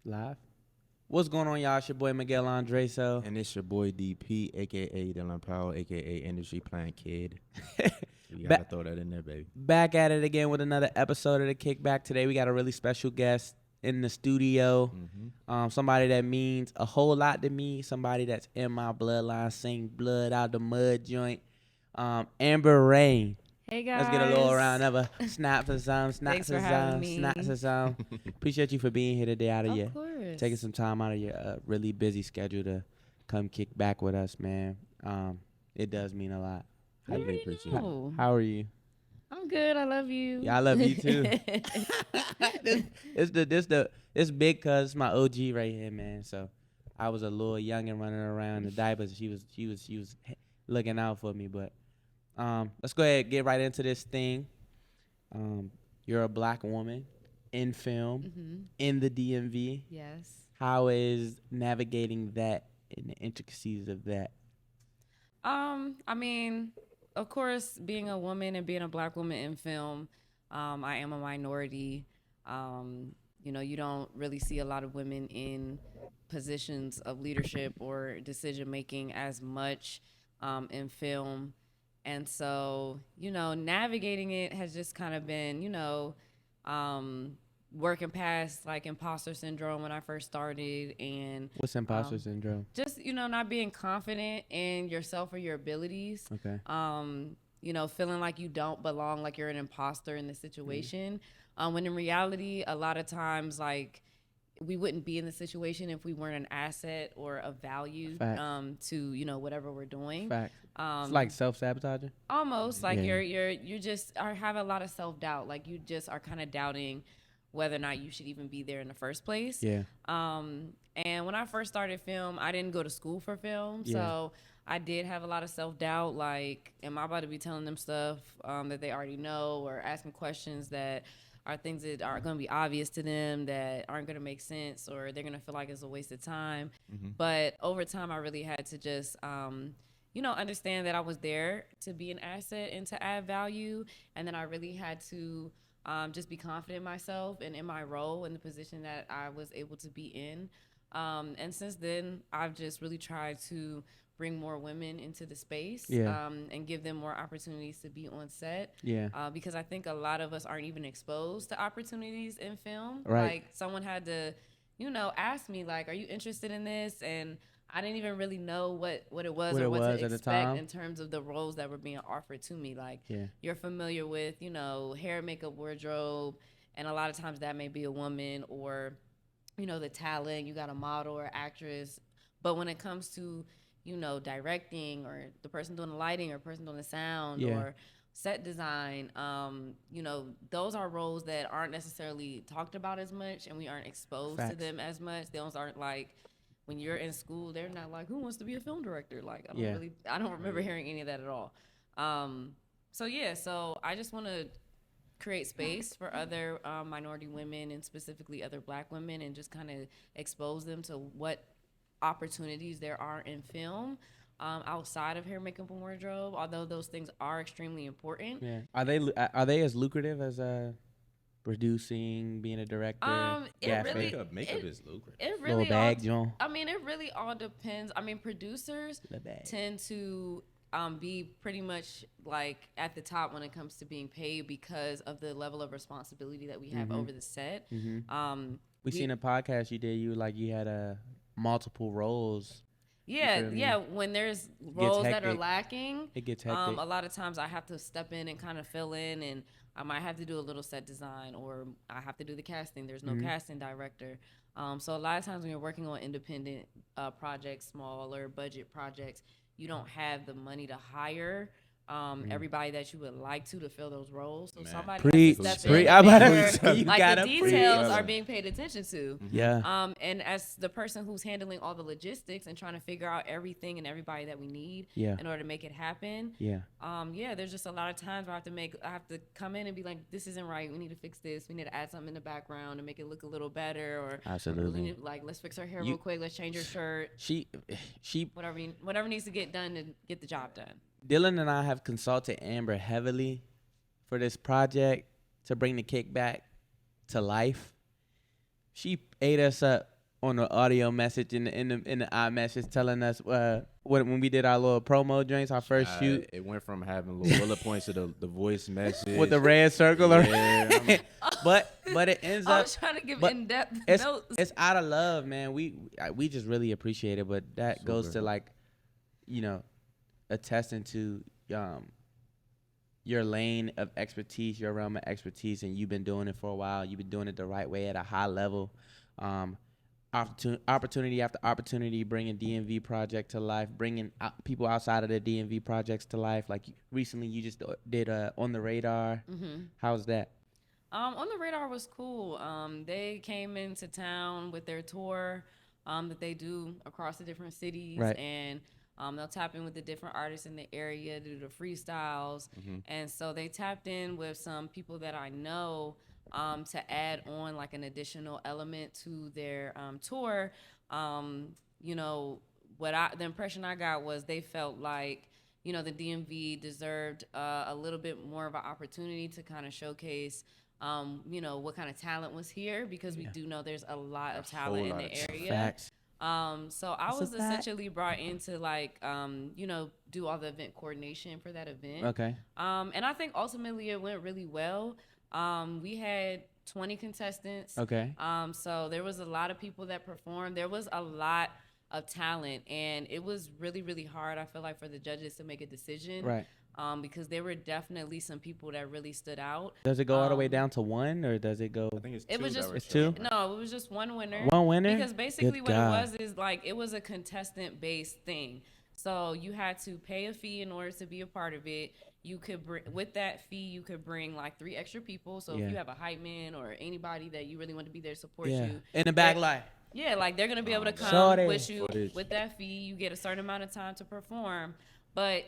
Live. What's going on, y'all? It's your boy Miguel Andreso. And it's your boy DP, a.k.a. Dylan Powell, a.k.a. Industry Plant Kid. You gotta throw that in there, baby. Back at it again with another episode of the Kickback. Today we got a really special guest in the studio. Somebody that means a whole lot to me. Somebody that's in my bloodline. Sing blood out the mud joint. Amber Rayne. Hey guys. Let's get a little round of a snaps and sound, Thanks for having me. snaps and sound. Appreciate you for being here today Of course. taking some time out of your really busy schedule to come kick back with us, man. It does mean a lot. I Highly already appreciate know. How are you? I'm good. I love you. Yeah, I love you too. It's big cause it's my OG right here, man. So I was a little young and running around in the diapers. She was looking out for me, but let's go ahead and get right into this thing. You're a black woman in film, in the DMV. Yes. How is navigating that and the intricacies of that? I mean, of course, being a woman and being a black woman in film, I am a minority. You don't really see a lot of women in positions of leadership or decision making as much in film. And so, navigating it has just kind of been, working past like imposter syndrome when I first started. And What's imposter syndrome? just, not being confident in yourself or your abilities. Okay. Feeling like you don't belong, like you're an imposter in the situation. When in reality, a lot of times, like, we wouldn't be in the situation if we weren't an asset or of value to whatever we're doing. Fact. It's like self-sabotaging. Almost like you just have a lot of self-doubt. Like you just are kind of doubting whether or not you should even be there in the first place. Yeah. And when I first started film, I didn't go to school for film, so I did have a lot of self-doubt. Like, am I about to be telling them stuff that they already know, or asking questions that are things that are going to be obvious to them that aren't going to make sense, or they're going to feel like it's a waste of time. But over time, I really had to just, understand that I was there to be an asset and to add value. And then I really had to just be confident in myself and in my role and the position that I was able to be in. And since then, I've just really tried to bring more women into the space and give them more opportunities to be on set. Because I think a lot of us aren't even exposed to opportunities in film. Right. Like, someone had to, ask me, like, are you interested in this? And I didn't even really know what it was or what to expect in terms of the roles that were being offered to me. Like, you're familiar with, hair, makeup, wardrobe, and a lot of times that may be a woman, or, the talent, you got a model or actress. But when it comes to, directing, or the person doing the lighting, or person doing the sound, or set design, those are roles that aren't necessarily talked about as much, and we aren't exposed to them as much. Those aren't like, when you're in school, they're not like, who wants to be a film director? Like, I don't remember hearing any of that at all. So I just want to create space for other minority women, and specifically other black women, and just kind of expose them to what opportunities there are in film outside of hair, makeup, and wardrobe, although those things are extremely important. Are they as lucrative as producing, being a director? Makeup is lucrative. It really little bag, John. I mean, it really all depends. I mean, producers tend to be pretty much like at the top when it comes to being paid, because of the level of responsibility that we have over the set. We seen a podcast you did. You had multiple roles. When there's roles that are lacking, it gets hectic. A lot of times I have to step in and kind of fill in, and I might have to do a little set design, or I have to do the casting. There's no casting director. So a lot of times when you're working on independent projects, smaller budget projects, you don't have the money to hire everybody that you would like to fill those roles. So somebody has to step in and make sure, the details are being paid attention to. And as the person who's handling all the logistics and trying to figure out everything and everybody that we need in order to make it happen. There's just a lot of times where I have to come in and be like, this isn't right. We need to fix this. We need to add something in the background to make it look a little better. Or absolutely, let's fix her hair real quick. Let's change her shirt. She whatever needs to get done to get the job done. Dylan and I have consulted Amber heavily for this project to bring the Kickback to life. She ate us up on the audio message in the iMessage telling us when we did our little promo drinks, our first shoot. It went from having little bullet points to the voice message With the red circle. Yeah, but it ends up. I was trying to give in-depth notes. It's out of love, man. We just really appreciate it, but that goes to like, attesting to your lane of expertise, your realm of expertise, and you've been doing it for a while. You've been doing it the right way at a high level. Opportunity after opportunity, bringing DMV project to life, bringing people outside of the DMV projects to life. Like recently, you just did On the Radar. Mm-hmm. How's that? On the Radar was cool. They came into town with their tour that they do across the different cities, right. And they'll tap in with the different artists in the area, do the freestyles, and so they tapped in with some people that I know to add on like an additional element to their tour. The impression I got was they felt like the DMV deserved a little bit more of an opportunity to kind of showcase what kind of talent was here, because we do know there's a lot of talent in the area. Facts. So I was essentially brought in to like, do all the event coordination for that event. Okay. And I think ultimately it went really well. We had 20 contestants. Okay. So there was a lot of people that performed. There was a lot of talent, and it was really, really hard, I feel like, for the judges to make a decision. Right. Because there were definitely some people that really stood out. Does it go all the way down to one, or does it go? I think it's two. It was just it's two. No, it was just one winner. One winner. Because basically Good what God. it was is like it was a contestant-based thing. So you had to pay a fee in order to be a part of it. You could with that fee, you could bring like 3 extra people. So if you have a hype man or anybody that you really want to be there to support you in the back line. Yeah, like they're gonna be able to come Shorty. with you with that fee. You get a certain amount of time to perform, but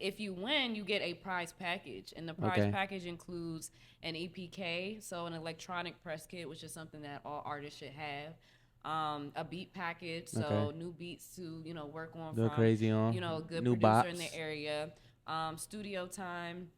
if you win, you get a prize package, and the prize package includes an EPK, so an electronic press kit, which is something that all artists should have. A beat package, so new beats to work on. Go crazy on. A good new producer bops in the area. Studio time.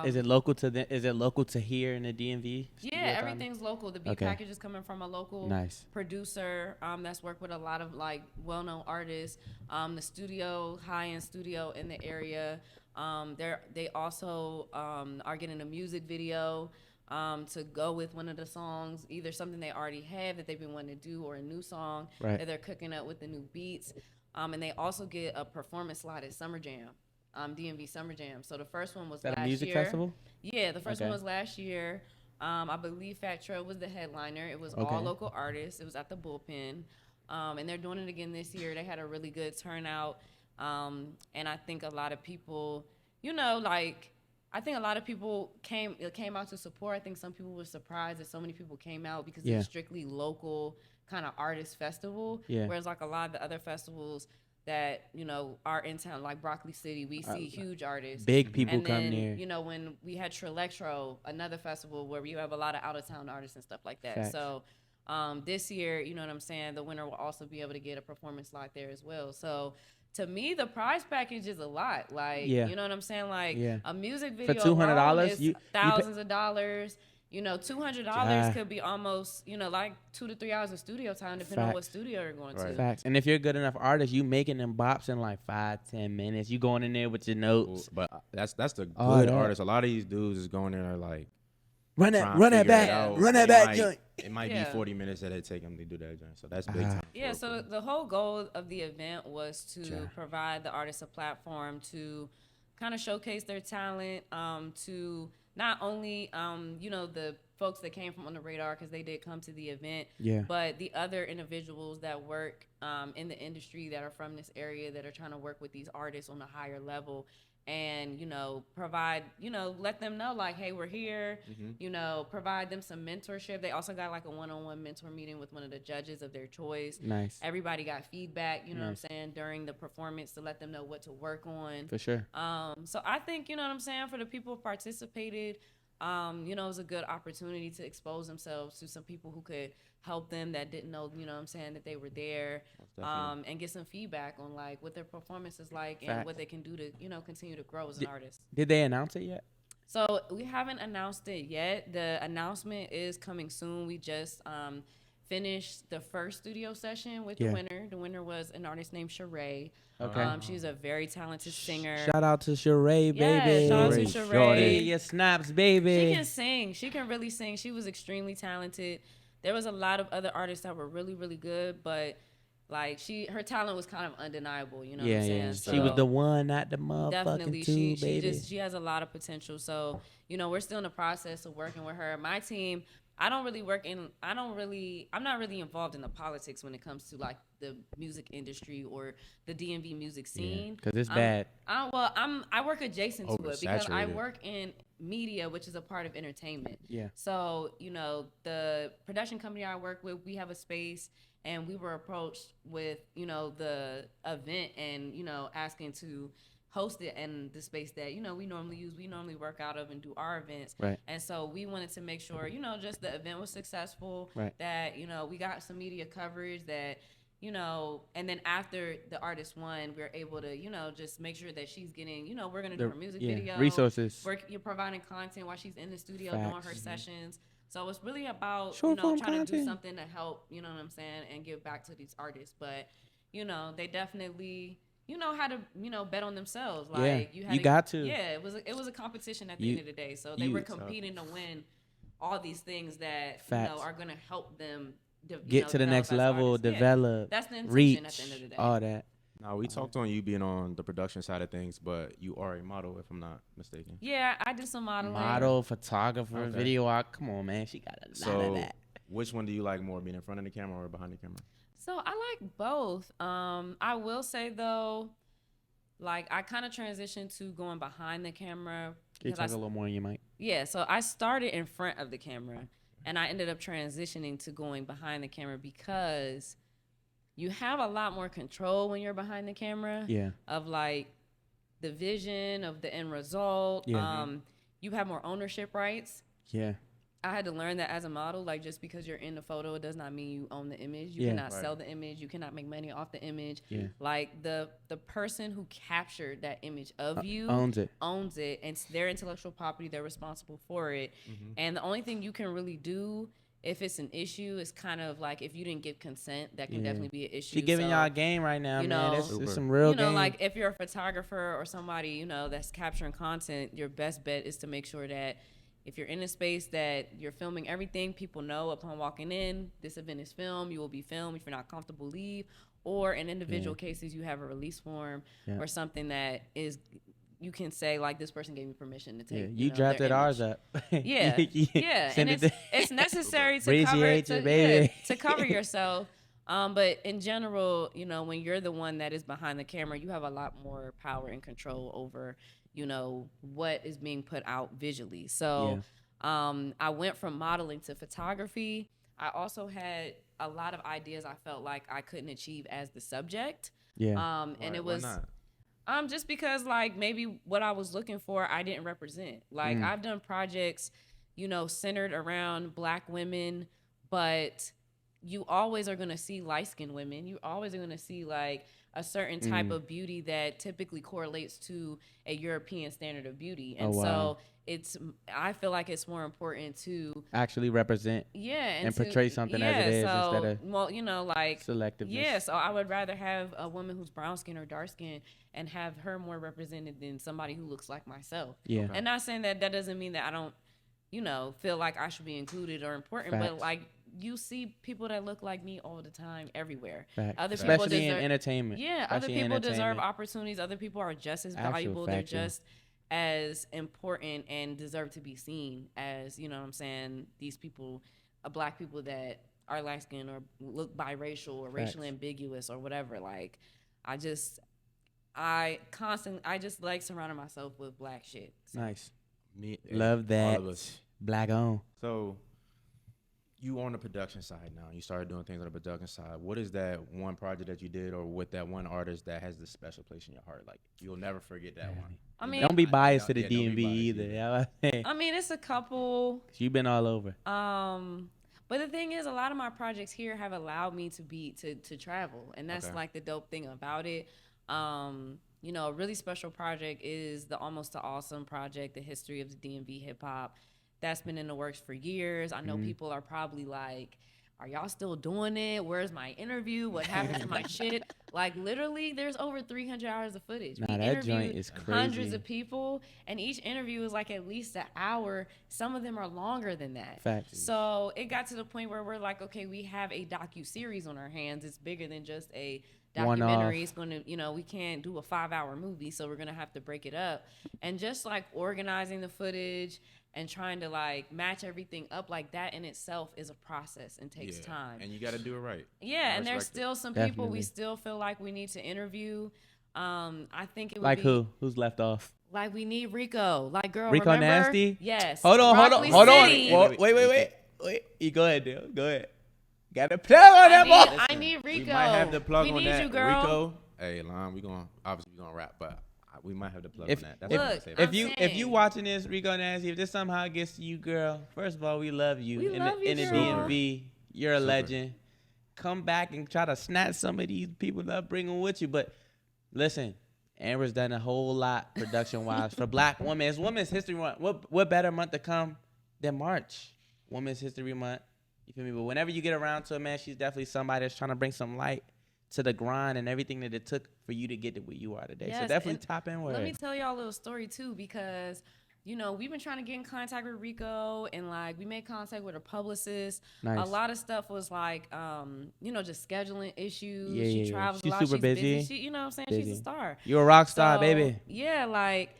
Is it local to Is it local to here in the DMV? Yeah, everything's local. The beat package is coming from a local producer that's worked with a lot of like well-known artists. The studio, high-end studio in the area. They also are getting a music video to go with one of the songs, either something they already have that they've been wanting to do, or a new song that they're cooking up with the new beats. And they also get a performance slot at Summer Jam. DMV Summer Jam. So the first one was last year. Is that a music festival? Yeah, the first one was last year. I believe Fat Trail was the headliner. It was all local artists. It was at the Bullpen. And they're doing it again this year. They had a really good turnout. And I think a lot of people, I think a lot of people came out to support. I think some people were surprised that so many people came out because it's a strictly local kind of artist festival. Yeah. Whereas like a lot of the other festivals that are in town, like Broccoli City, we see huge artists, big people and come then, there. When we had Trilectro, another festival where you have a lot of out of town artists and stuff like that. Facts. So this year, you know what I'm saying, the winner will also be able to get a performance slot there as well. So to me, the prize package is a lot. Like, you know what I'm saying, like a music video for $200, is thousands of dollars. $200 could be almost, like 2 to 3 hours of studio time, depending on what studio you're going to. Facts. And if you're a good enough artist, you making them bops in like 5-10 minutes. You going in there with your notes. But that's the good artist. A lot of these dudes is going in there like run that back joint. It might be 40 minutes that it take them to do that joint. So that's big time. Yeah. So the whole goal of the event was to provide the artists a platform to kind of showcase their talent, to not only, the folks that came from On the Radar, because they did come to the event, but the other individuals that work in the industry that are from this area that are trying to work with these artists on a higher level and, provide, let them know, like, hey, we're here, provide them some mentorship. They also got, like, a one-on-one mentor meeting with one of the judges of their choice. Nice. Everybody got feedback, what I'm saying, during the performance to let them know what to work on. For sure. So I think, what I'm saying, for the people who participated, it was a good opportunity to expose themselves to some people who could help them that didn't know, what I'm saying, that they were there, and get some feedback on like what their performance is like and what they can do to, continue to grow as an artist. Did they announce it yet? So we haven't announced it yet. The announcement is coming soon. We just finished the first studio session with the winner. The winner was an artist named Sheree. Okay. She's a very talented singer. Shout out to Sheree, baby. Yeah, shout out to Sheree. Your snaps, baby. She can sing. She can really sing. She was extremely talented. There was a lot of other artists that were really, really good, but like her talent was kind of undeniable. You know what I'm saying? Yeah. So she was the one, not the motherfucking definitely, two, baby. she has a lot of potential. So we're still in the process of working with her. My team. I'm not really involved in the politics when it comes to like the music industry or the DMV music scene. Because it's bad. I work adjacent to it because I Oversaturated. work in media, which is a part of entertainment. Yeah. So, the production company I work with, we have a space and we were approached with, the event and, asking to host it in the space that we normally work out of and do our events, right? And so we wanted to make sure just the event was successful, right? That we got some media coverage, that and then after the artist won, we're able to just make sure that she's getting we're gonna do her music video resources. You're providing content while she's in the studio Facts. doing her sessions. So it's really about short form trying content. to do something to help what I'm saying, and give back to these artists. But they definitely how to bet on themselves. Like you got to. Yeah, it was a competition at the end of the day. So they were competing to win all these things that are going to help them get to the next level, develop. That's the intention reach, at the end of the day. All that. Now we talked on you being on the production side of things, but you are a model, if I'm not mistaken. Yeah, I did some modeling. Model, photographer, video art. Come on, man, she got a lot of that. Which one do you like more, being in front of the camera or behind the camera? So I like both. I will say though, like I kind of transitioned to going behind the camera. Can you talk a little more on your mic? Yeah, so I started in front of the camera, and I ended up transitioning to going behind the camera because you have a lot more control when you're behind the camera. Yeah. Of like the vision of the end result. Yeah. You have more ownership rights. Yeah. I had to learn that as a model. Like, just because you're in the photo, it does not mean you own the image. You cannot sell the image. You cannot make money off the image. Yeah. Like the person who captured that image of you owns it, and it's their intellectual property. They're responsible for it. Mm-hmm. And the only thing you can really do if it's an issue is kind of like if you didn't give consent, that can definitely be an issue. She giving y'all a game right now, man. It's some real game. Like if you're a photographer or somebody that's capturing content, your best bet is to make sure that if you're in a space that you're filming everything, people know upon walking in, this event is filmed, you will be filmed. If you're not comfortable, leave. Or in individual cases, you have a release form or something that is, you can say, like, this person gave me permission to take. Yeah, you drafted ours up. Yeah. And it's necessary to cover yourself. But in general, when you're the one that is behind the camera, you have a lot more power and control over what is being put out visually. So I went from modeling to photography. I also had a lot of ideas I felt like I couldn't achieve as the subject. Yeah. And it was just because like maybe what I was looking for I didn't represent. Like I've done projects, centered around Black women, but you always are going to see light-skinned women. You always are going to see like a certain type of beauty that typically correlates to a European standard of beauty. And so I feel like it's more important to actually represent and portray something as it is instead of selectiveness. Yeah, so I would rather have a woman who's brown skin or dark skin and have her more represented than somebody who looks like myself. Yeah. And not saying that doesn't mean that I don't, feel like I should be included or important, but like you see people that look like me all the time everywhere. Especially in entertainment. Yeah, other people deserve opportunities. Other people are just as valuable. They're just as important and deserve to be seen as, these people, Black people that are light skinned or look biracial or racially ambiguous or whatever. Like, I just like surrounding myself with Black shit. So. Nice. Love that. All of us. Black on. So you on the production side now. You started doing things on the production side. What is that one project that you did or with that one artist that has this special place in your heart? Like, you'll never forget that one. I mean, don't be biased to the DMV either. I mean, it's a couple. You've been all over. But the thing is, a lot of my projects here have allowed me to travel, and that's like the dope thing about it. A really special project is the Almost to Awesome project, the history of the DMV hip hop. That's been in the works for years. I know people are probably like, are y'all still doing it? Where's my interview? What happened to my shit? Like literally, there's over 300 hours of footage. Nah, We that joint interviewed is hundreds crazy. of people, and each interview is like at least an hour. Some of them are longer than that. Facts. So it got to the point where we're like, okay, we have a docu-series on our hands. It's bigger than just a documentary. It's going to, we can't do a 5-hour movie, so we're going to have to break it up. And just like organizing the footage and trying to like match everything up like that in itself is a process and takes time. And you got to do it right. Yeah, and there's still some people we Definitely. still feel like we need to interview. I think it would Like be who? Who's left off? like we need Rico. Like girl, Rico remember? Nasty? Yes. Hold on. Broccoli City. Whoa, wait. You go ahead, dude. Go ahead. Got a plug on that ball. I need Rico. We might have the plug we on need that. You, girl. Rico, hey, Lon, we gonna rap, but we might have the plug on that. That's Look, what I'm saying. If you watching this, Rico Nasty, if this somehow gets to you, girl, first of all, we love you. We love you, in the girl. DMV, you're a legend. Come back and try to snatch some of these people up, bring them with you. But listen, Amber's done a whole lot production-wise for Black women. It's Women's History Month. What better month to come than March? Women's History Month. You feel me? But whenever you get around to it, man, she's definitely somebody that's trying to bring some light to the grind and everything that it took for you to get to where you are today. Yes, so definitely top in with Let her. me tell y'all a little story too, because we've been trying to get in contact with Rico, and like we made contact with her publicist. Nice. A lot of stuff was like just scheduling issues. Yeah, she yeah. travels She's a lot. super She's busy. She, you know what I'm saying? Busy. She's a star. You're a rock star, So, baby. Yeah, like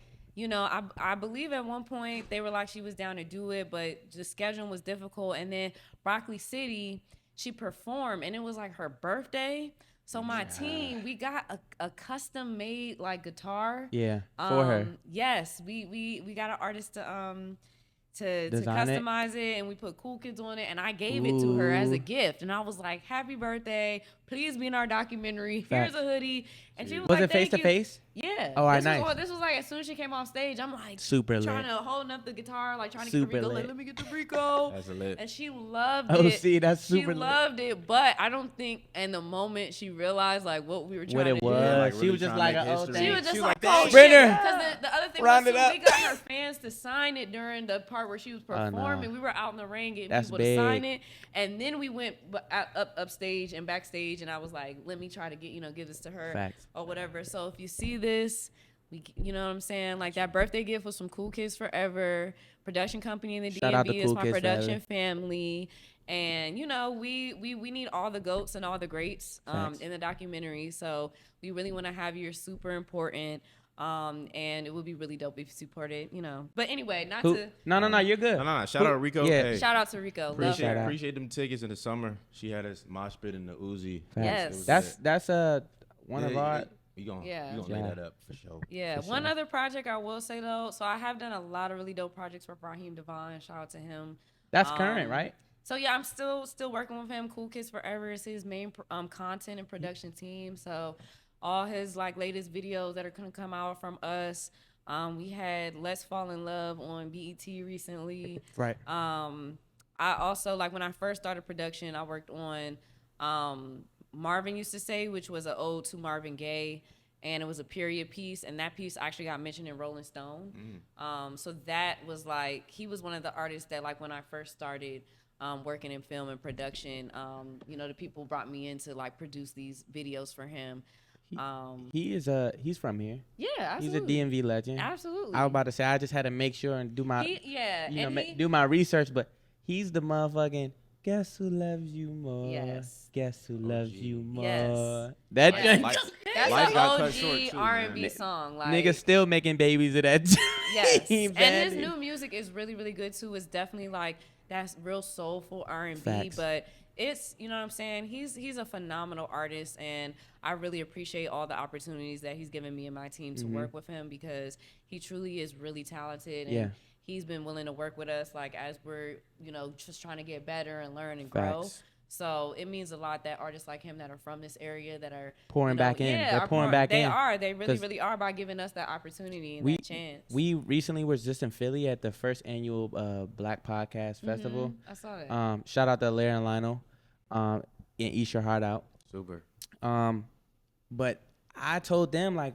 I believe at one point they were like she was down to do it, but the scheduling was difficult. And then Broccoli City, she performed, and it was like her birthday. So my team, we got a custom made like guitar. Yeah, for her. Yes, we got an artist to Design it? customize it, and we put Cool Kids on it, and I gave it to her as a Ooh. gift, and I was like, "Happy birthday! Please be in our documentary. Facts. Here's a hoodie." And she was Was like, it face to "Thank you." face? Yeah. Oh, all right, this was, nice. this was like as soon as she came off stage, I'm like Super trying lit. to holding up the guitar, like trying to Super get Rico, lit. like, let me get the Rico. That's a lit. And she loved Oh, it. see, that's super She lit. loved it, but I don't think in the moment she realized like what we were trying What it to do. was. Yeah, like, she really was just trying like, to make oh, history. thank She you. was just She like, was oh, like, Brenner. shit. Because the other thing Round was, it too, up. we got her fans to sign it during the part where she was Oh, no. performing. We were out in the rain getting That's people to sign big. it. And then we went upstage and backstage, and I was like, let me try to give this to her Facts. or whatever. So if you see this, you know what I'm saying? Like that birthday gift was from Cool Kids Forever, production company in the Shout out to DMV. It's Cool my Kids production Forever. family. And we need all the goats and all the greats Facts. in the documentary. So we really want to have you. You're super important. And it would be really dope if you supported, But anyway, No, you're good. No. Shout out Rico. Yeah. Hey, shout out to Rico. Love Shout her. out. appreciate them tickets in the summer. She had us mosh pit in the Uzi. Facts. Yes. It was That's lit. one of our. We gonna Yeah. lay Yeah. that up for sure. Yeah, For one sure. other project I will say though. So I have done a lot of really dope projects with Raheem Devon. Shout out to him. That's current, right? So yeah, I'm still working with him. Cool Kids Forever is his main content and production team. So all his like latest videos that are gonna come out from us. We had Let's Fall in Love on BET recently. Right. I also like when I first started production, I worked on Marvin Used to Say, which was an ode to Marvin Gaye, and it was a period piece, and that piece actually got mentioned in Rolling Stone. So that was like, he was one of the artists that like when I first started working in film and production, the people brought me in to like produce these videos for him. He's from here. Yeah, absolutely. He's a DMV legend. Absolutely. I was about to say I just had to make sure and do my do my research, but he's the motherfucking guess who loves you more. Yes. Guess who loves you more. Yes. That Yes. joint- Like- That's Life an got cut OG short, too, R&B man. song. Like, nigga still making babies of that. yes. team, And his man. new music is really, really good too. It's definitely like that's real soulful R&B, Facts. but it's, you know what I'm saying? He's a phenomenal artist, and I really appreciate all the opportunities that he's given me and my team to work with him, because he truly is really talented, and Yeah. he's been willing to work with us like as we're, just trying to get better and learn and grow. Facts. So it means a lot that artists like him that are from this area that are Pouring back in. Yeah, They're are pouring back they in. are. They really, 'Cause really are, by giving us that opportunity and we that chance. we recently was just in Philly at the first annual Black Podcast Festival. I saw that. Shout out to Larry and Lionel. And Eat Your Heart Out. Super. But I told them, like,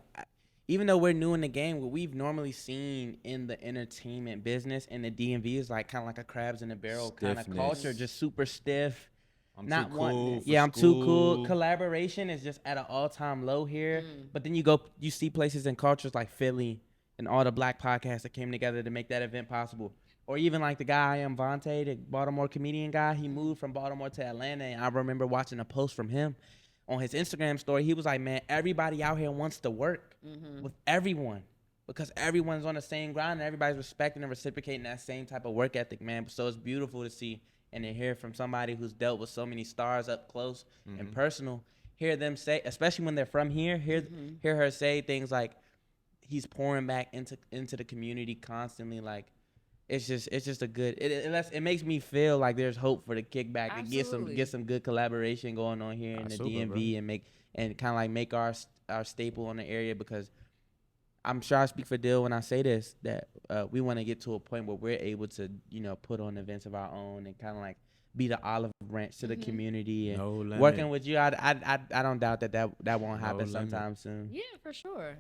even though we're new in the game, what we've normally seen in the entertainment business in the DMV is like kind of like a crabs in a barrel kind of Stiffness. culture, just super stiff. I'm not too one. cool for Yeah, I'm too cool. school. Collaboration is just at an all-time low here. But then you see places and cultures like Philly and all the black podcasts that came together to make that event possible. Or even like the guy I am Vontae, the Baltimore comedian guy. He moved from Baltimore to Atlanta, and I remember watching a post from him on his Instagram story. He was like, "Man, everybody out here wants to work with everyone because everyone's on the same ground and everybody's respecting and reciprocating that same type of work ethic, man." So it's beautiful to see and to hear from somebody who's dealt with so many stars up close and personal. Hear them say, especially when they're from here, hear her say things like he's pouring back into the community constantly. Like it's just a good. It makes me feel like there's hope for the Kickback to get some good collaboration going on here in the DMV and kind of like make our staple in the area, because I'm sure I speak for Dill when I say this, that we want to get to a point where we're able to, put on events of our own and kind of like be the olive branch to the community. And No limit. working with you, I don't doubt that won't happen sometime soon. Yeah, for sure.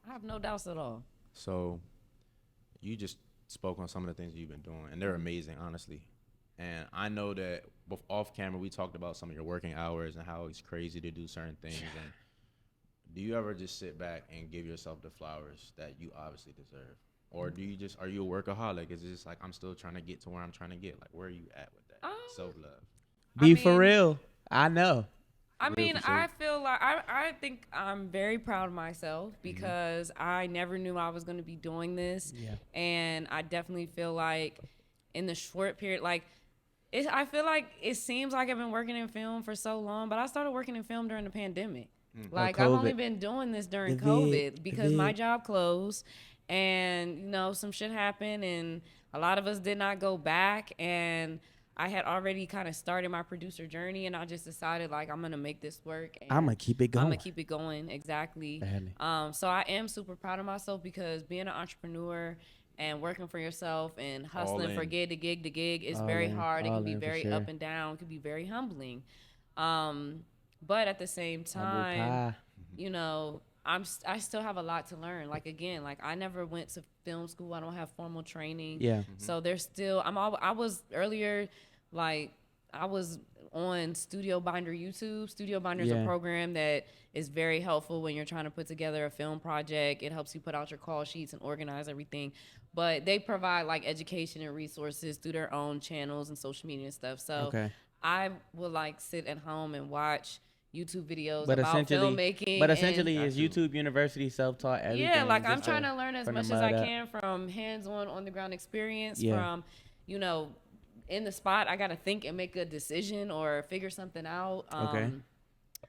I have no doubts at all. So you just spoke on some of the things you've been doing, and they're amazing, honestly. And I know that off camera we talked about some of your working hours and how it's crazy to do certain things. And do you ever just sit back and give yourself the flowers that you obviously deserve? Or are you a workaholic? Is it just like, I'm still trying to get to where I'm trying to get? Like, where are you at with that self-love? For real. I know. I feel like I think I'm very proud of myself because I never knew I was going to be doing this. Yeah. And I definitely feel like in the short period, I feel like it seems like I've been working in film for so long, but I started working in film during the pandemic. I've only been doing this during COVID because my job closed and, some shit happened and a lot of us did not go back, and I had already kind of started my producer journey, and I just decided I'm going to make this work. And I'm going to keep it going. I'm going to keep it going. Exactly. So I am super proud of myself because being an entrepreneur and working for yourself and hustling from gig to gig is very hard. It can be very up and down. It can be very humbling. But at the same time, I still have a lot to learn. I never went to film school. I don't have formal training. Yeah. So there's still, I was earlier, I was on Studio Binder YouTube. Studio Binder is a program that is very helpful when you're trying to put together a film project. It helps you put out your call sheets and organize everything. But they provide education and resources through their own channels and social media and stuff. So I would sit at home and watch YouTube videos about filmmaking. But essentially, is YouTube University self-taught everything? Yeah, I'm trying to learn as much as I can from hands-on, on-the-ground experience. From, in the spot, I got to think and make a decision or figure something out.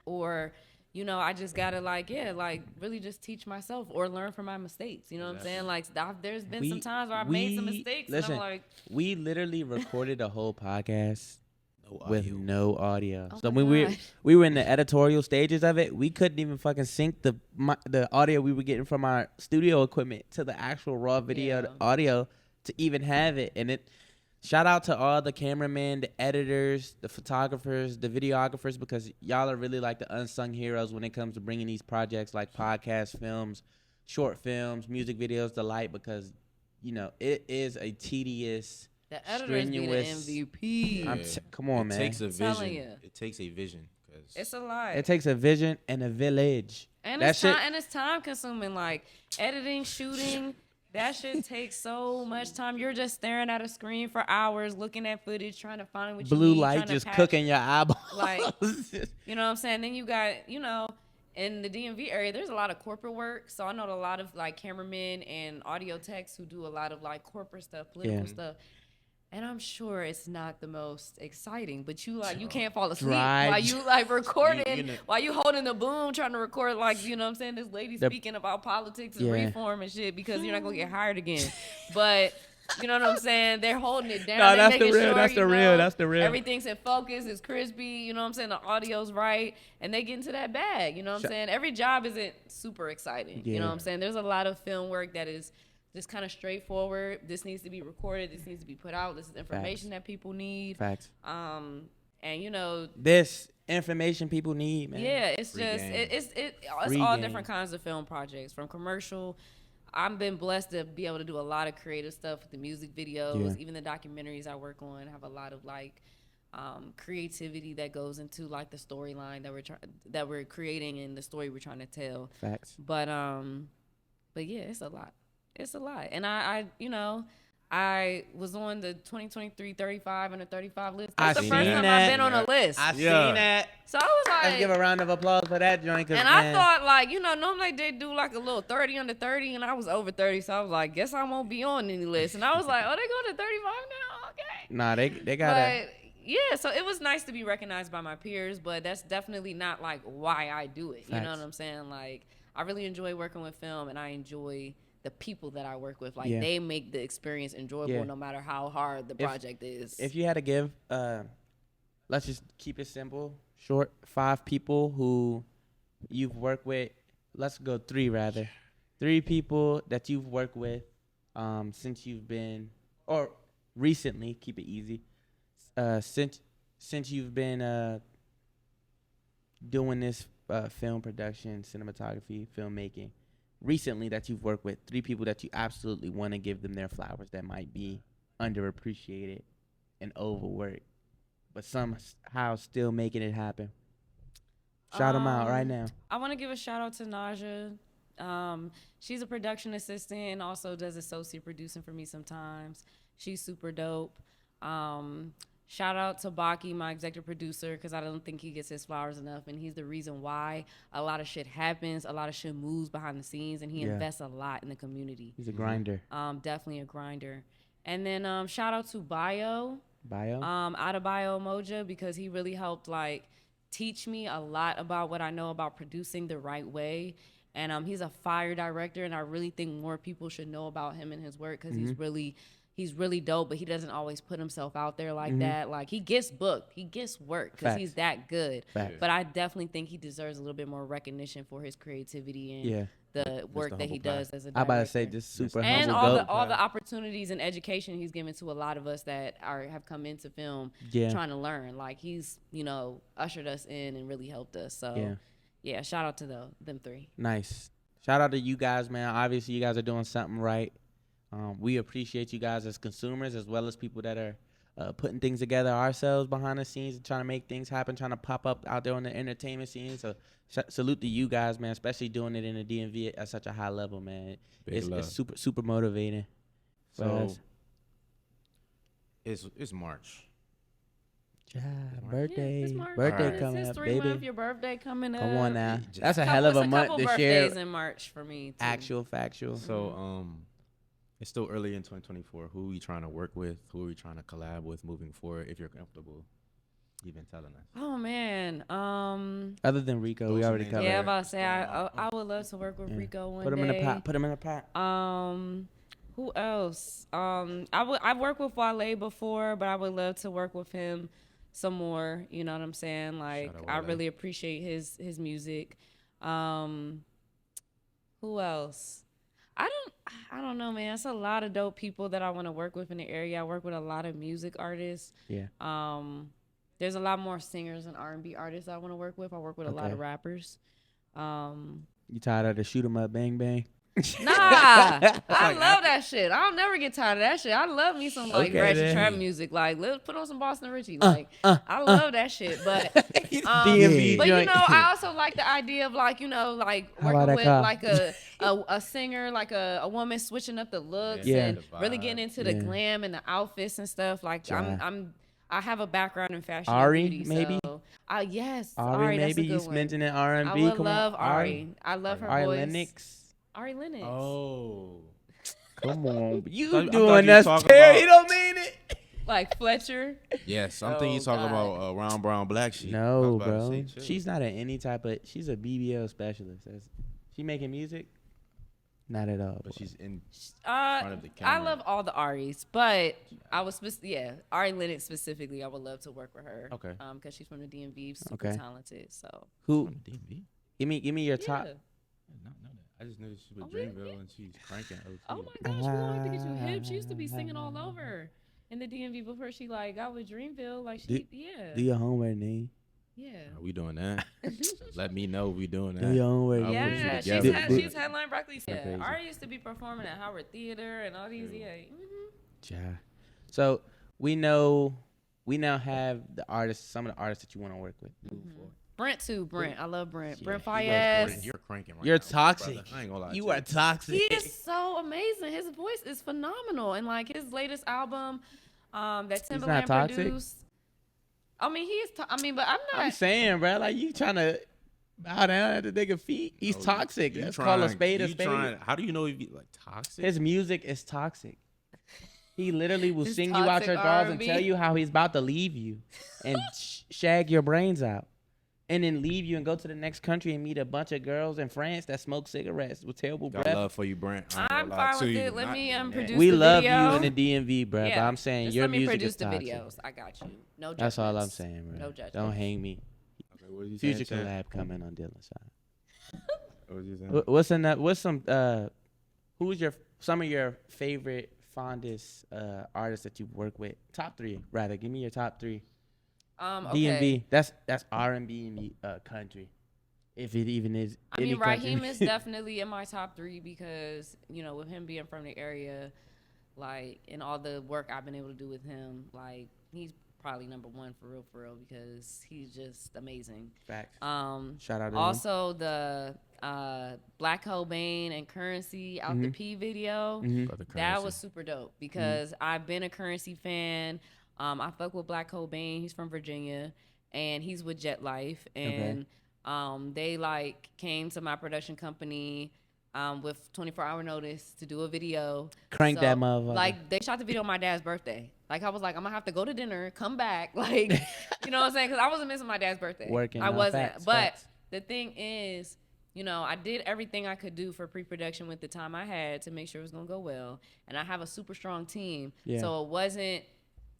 Or, I just got to, really just teach myself or learn from my mistakes. You know what I'm saying? There's been some times where I've made some mistakes. Listen, and I'm we literally recorded a whole podcast with no audio. Oh So when we were in the editorial stages of it, we couldn't even fucking sync the audio we were getting from our studio equipment to the actual raw video audio to even have it. And shout out to all the cameramen, the editors, the photographers, the videographers, because y'all are really the unsung heroes when it comes to bringing these projects like podcasts, films, short films, music videos to light, because it is a tedious, the editors be the MVP. Come on, man. It takes a vision. It takes a vision. It's a lot. It takes a vision and a village. And it's time consuming. Editing, shooting, that shit takes so much time. You're just staring at a screen for hours, looking at footage, trying to find what you need. Blue light just cooking your eyeballs. You know what I'm saying? Then you got, in the DMV area, there's a lot of corporate work. So I know a lot of cameramen and audio techs who do a lot of corporate stuff, political stuff. And I'm sure it's not the most exciting, but you can't fall asleep while you recording, while you holding the boom trying to record you know what I'm saying, this lady speaking about politics and reform and shit, because you're not gonna get hired again. But you know what I'm saying? They're holding it down. No, that's the real. That's the real. Everything's in focus. It's crispy. You know what I'm saying? The audio's right, and they get into that bag. You know what I'm saying? Every job isn't super exciting. You know what I'm saying? There's a lot of film work that is just kind of straightforward. This needs to be recorded. This needs to be put out. This is information that people need. Facts. And this information people need, man. Yeah, it's it's all different kinds of film projects, from commercial. I've been blessed to be able to do a lot of creative stuff with the music videos, even the documentaries I work on have a lot of creativity that goes into like the storyline that we're creating and the story we're trying to tell. Facts. But yeah, it's a lot. It's a lot. And I you know, I was on the 2023 35 under 35 list. That's the first time I've been on a list. I seen that. So I was like, Let's give a round of applause for that joint. And I thought, like, you know, normally they do like a little 30 under 30, and I was over 30, so I was like, guess I won't be on any list. And I was like, oh, they go to 35 now? Okay. Nah, they got it. Yeah, so it was nice to be recognized by my peers, but that's definitely not like why I do it. You know what I'm saying? Like, I really enjoy working with film, and I enjoy the people that I work with. Like, they make the experience enjoyable no matter how hard the project is. If you had to give, let's just keep it simple, short, 5 people who you've worked with. Let's go 3 rather. 3 people that you've worked with since you've been, or recently, keep it easy, since you've been doing this film production, cinematography, filmmaking, recently that you've worked with. 3 people that you absolutely want to give them their flowers that might be underappreciated and overworked, but somehow still making it happen. Shout them out right now. I want to give a shout out to Naja. She's a production assistant and also does associate producing for me sometimes. She's super dope. Shout out to Baki, my executive producer, because I don't think he gets his flowers enough, and he's the reason why a lot of shit happens, a lot of shit moves behind the scenes, and he invests a lot in the community. He's a grinder. Definitely a grinder. And then shout out to Bio. Out of Bio Moja, because he really helped like teach me a lot about what I know about producing the right way. And he's a fire director, and I really think more people should know about him and his work, because he's really dope, but he doesn't always put himself out there like that. Like, he gets booked, he gets work because he's that good. But I definitely think he deserves a little bit more recognition for his creativity and the work that he does as a director. I about to say this super and humble all the opportunities and education he's given to a lot of us that have come into film trying to learn. Like, he's, you know, ushered us in and really helped us. So yeah, shout out to them 3. Nice. Shout out to you guys, man. Obviously, you guys are doing something right. We appreciate you guys as consumers, as well as people that are putting things together ourselves behind the scenes and trying to make things happen, trying to pop up out there on the entertainment scene. So salute to you guys, man, especially doing it in the DMV at such a high level, man. It's super, super motivating. So it's March. Birthday It's coming up, history baby. month, your birthday coming up. Come on now. That's a hell of a month to share. Birthdays in March for me, too. Actual, factual. So it's still early in 2024. Who are we trying to work with? Who are we trying to collab with moving forward? If you're comfortable even telling us. Oh man. Other than Rico, we already covered. Yeah, I'm about to say I would love to work with Rico one day. Put him in the pot. Put him in the pot. Who else? I've worked with Wale before, but I would love to work with him some more. You know what I'm saying? Like, I really appreciate his music. Who else? I don't know, man. It's a lot of dope people that I want to work with in the area. I work with a lot of music artists. Yeah. There's a lot more singers and R&B artists I want to work with. I work with a lot of rappers. You tired of the shoot 'em up, bang bang? Nah, I love that shit. I'll never get tired of that shit. I love me some like ratchet trap music. Like, let's put on some Boston Richie. Like, I love that shit. But but you know, I also like the idea of like, you know, like working with like a singer, like a woman switching up the looks and really getting into the glam and the outfits and stuff. Like, I have a background in fashion. Ari, and beauty, maybe. So, yes, Ari, that's maybe a good you one. mentioned it R&B. I would love Ari. I love her Ari voice. Lennox. Ari Lennox. Oh. Come on. You I doing you us, Terry. about- Don't mean it. Like Fletcher. Yes, I'm thinking you're talking about Round Brown Black Sheep. No, bro. She's not in any type of. She's a BBL specialist. She making music? Not at all. But she's in front of the camera. I love all the Aries, but I was Ari Lennox specifically. I would love to work with her. Okay. Because she's from the DMV, super talented. So who? From the DMV? Give me your top. Yeah. I did not know that. I just knew she was Oh, really? Dreamville and she's cranking OT. Oh my gosh, we don't have to get you hip. She used to be singing all over in the DMV before she like got with Dreamville. Like she, Do your homework, name. Yeah. Are we doing that? Let me know we doing that. Do your homework. Yeah, she's headline Broccoli. Yeah, crazy. Ari used to be performing at Howard Theater and all these. Yeah. Ja. So we know we now have the artists, some of the artists that you want to work with moving forward. Brent too. Brent, I love Brent. Yeah, Brent he loves Fayez. Brent. You're cranking right You're now, toxic. brother. I ain't gonna lie. You to are toxic. He is so amazing. His voice is phenomenal, and like his latest album, that Timbaland toxic? produced. I mean, he is. I mean, but I'm I'm not. saying, bro, like you trying to bow down at the nigga feet. He's No, toxic. you Let's trying- call a spade a you spade. trying- How do you know he like toxic? His music is toxic. He literally will His sing you out your toxic drawers and R&B. tell you how he's about to leave you and shag your brains out. And then leave you and go to the next country and meet a bunch of girls in France that smoke cigarettes with terrible Got breath. love for you, Brent. I ain't I'm gonna lie fine to with you. it. Let Not me doing that. produce We the love video. you in the DMV, bro. But I'm saying Just your let me music produce is the toxic. videos. I got you. No judgments. That's all I'm saying, bro. No judgments. Don't hang me. Okay, what was you saying, Future Chad? collab coming on Dylan's side. What was you saying? What's some who's some of your favorite fondest artists that you've worked with? Top 3, rather. Give me your top 3. Okay. DMV. That's R&B and country. If it even is. I mean, any country. Raheem is definitely in my top 3 because, you know, with him being from the area, like, and all the work I've been able to do with him, like, he's probably number 1 for real, because he's just amazing. Facts. Shout out to him. Also, the Black Cobain and Currency Out the P video, that was super dope because I've been a Currency fan. I fuck with Black Cobain. He's from Virginia, and he's with Jet Life, and they like came to my production company with 24-hour notice to do a video. Crank that motherfucker. Like, they shot the video on my dad's birthday. Like, I was like, I'm gonna have to go to dinner, come back, like, you know what I'm saying? Because I wasn't missing my dad's birthday. I wasn't. Facts. The thing is, you know, I did everything I could do for pre-production with the time I had to make sure it was gonna go well. And I have a super strong team, so it wasn't